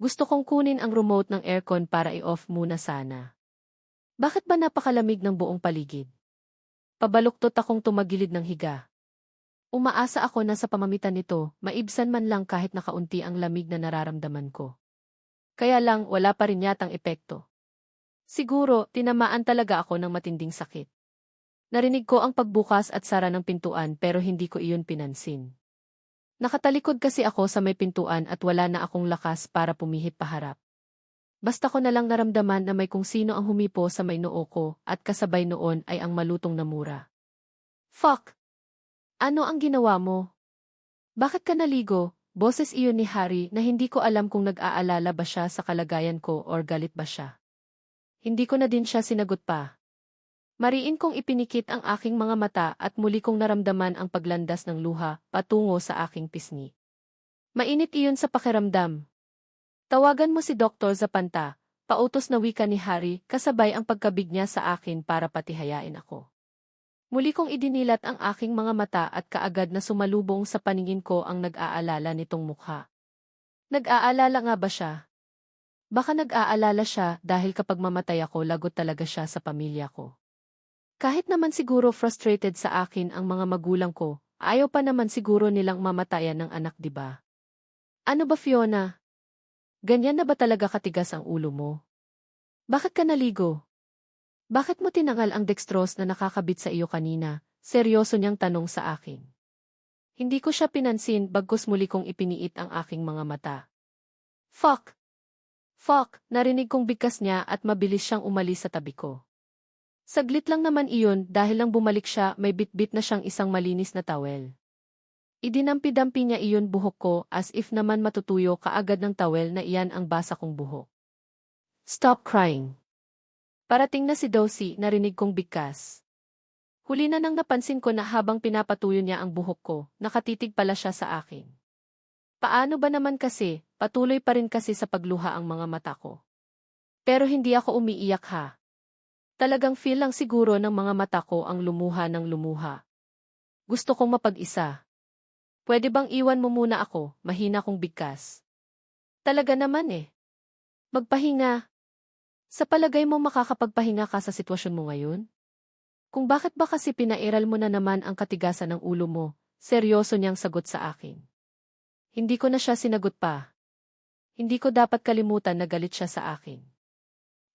Gusto kong kunin ang remote ng aircon para i-off muna sana. Bakit ba napakalamig ng buong paligid? Pabaluktot akong tumagilid ng higa. Umaasa ako na sa pamamitan nito, maibsan man lang kahit nakaunti ang lamig na nararamdaman ko. Kaya lang wala pa rin yatang epekto. Siguro, tinamaan talaga ako ng matinding sakit. Narinig ko ang pagbukas at sara ng pintuan pero hindi ko iyon pinansin. Nakatalikod kasi ako sa may pintuan at wala na akong lakas para pumihit paharap. Basta ko na lang naramdaman na may kung sino ang humipo sa may noo ko at kasabay noon ay ang malutong na mura. Fuck! Ano ang ginawa mo? Bakit ka naligo? Boses iyon ni Harry na hindi ko alam kung nag-aalala ba siya sa kalagayan ko or galit ba siya. Hindi ko na din siya sinagot pa. Mariin kong ipinikit ang aking mga mata at muli kong naramdaman ang paglandas ng luha patungo sa aking pisngi. Mainit iyon sa pakiramdam. Tawagan mo si Dr. Zapanta, pautos na wika ni Harry kasabay ang pagkabig niya sa akin para patihayain ako. Muli kong idinilat ang aking mga mata at kaagad na sumalubong sa paningin ko ang nag-aalala nitong mukha. Nag-aalala nga ba siya? Baka nag-aalala siya dahil kapag mamatay ako lagot talaga siya sa pamilya ko. Kahit naman siguro frustrated sa akin ang mga magulang ko, ayaw pa naman siguro nilang mamatayan ng anak, diba? Ano ba Fiona? Ganyan na ba talaga katigas ang ulo mo? Bakit ka naligo? Bakit mo tinangal ang dextrose na nakakabit sa iyo kanina? Seryoso niyang tanong sa akin. Hindi ko siya pinansin bagkus muli kong ipiniit ang aking mga mata. Fuck! Fuck! Narinig kong bigkas niya at mabilis siyang umalis sa tabi ko. Saglit lang naman iyon dahil lang bumalik siya may bitbit na siyang isang malinis na towel. Idinampi-dampi niya iyon buhok ko as if naman matutuyo kaagad ng towel na iyan ang basa kong buhok. Stop crying. Parating na si Dosi, narinig kong bigkas. Huli na nang napansin ko na habang pinapatuyo niya ang buhok ko, nakatitig pala siya sa akin. Paano ba naman kasi, patuloy pa rin kasi sa pagluha ang mga mata ko. Pero hindi ako umiiyak ha. Talagang feel lang siguro ng mga mata ko ang lumuha ng lumuha. Gusto kong mapag-isa. Pwede bang iwan mo muna ako, mahina kong bigkas. Talaga naman eh. Magpahinga. Sa palagay mo makakapagpahinga ka sa sitwasyon mo ngayon? Kung bakit ba kasi pinairal mo na naman ang katigasan ng ulo mo, seryoso niyang sagot sa akin. Hindi ko na siya sinagot pa. Hindi ko dapat kalimutan na galit siya sa akin.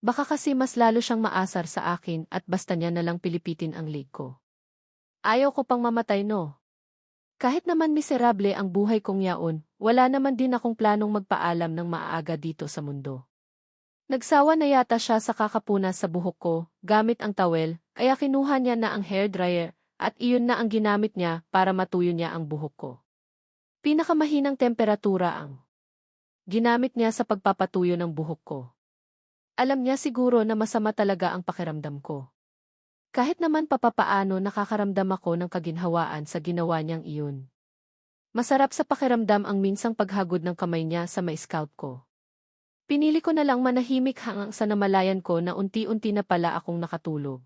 Baka kasi mas lalo siyang maasar sa akin at basta niya nalang pilipitin ang leg ko. Ayaw ko pang mamatay no. Kahit naman miserable ang buhay kong yaon, wala naman din akong planong magpaalam ng maaga dito sa mundo. Nagsawa na yata siya sa kakapunas sa buhok ko, gamit ang towel, kaya kinuha niya na ang hairdryer, at iyon na ang ginamit niya para matuyo niya ang buhok ko. Pinakamahinang temperatura ang ginamit niya sa pagpapatuyo ng buhok ko. Alam niya siguro na masama talaga ang pakiramdam ko. Kahit naman papapaano nakakaramdam ako ng kaginhawaan sa ginawa niyang iyon. Masarap sa pakiramdam ang minsang paghagod ng kamay niya sa may scalp ko. Pinili ko na lang manahimik hanggang sa namalayan ko na unti-unti na pala akong nakatulog.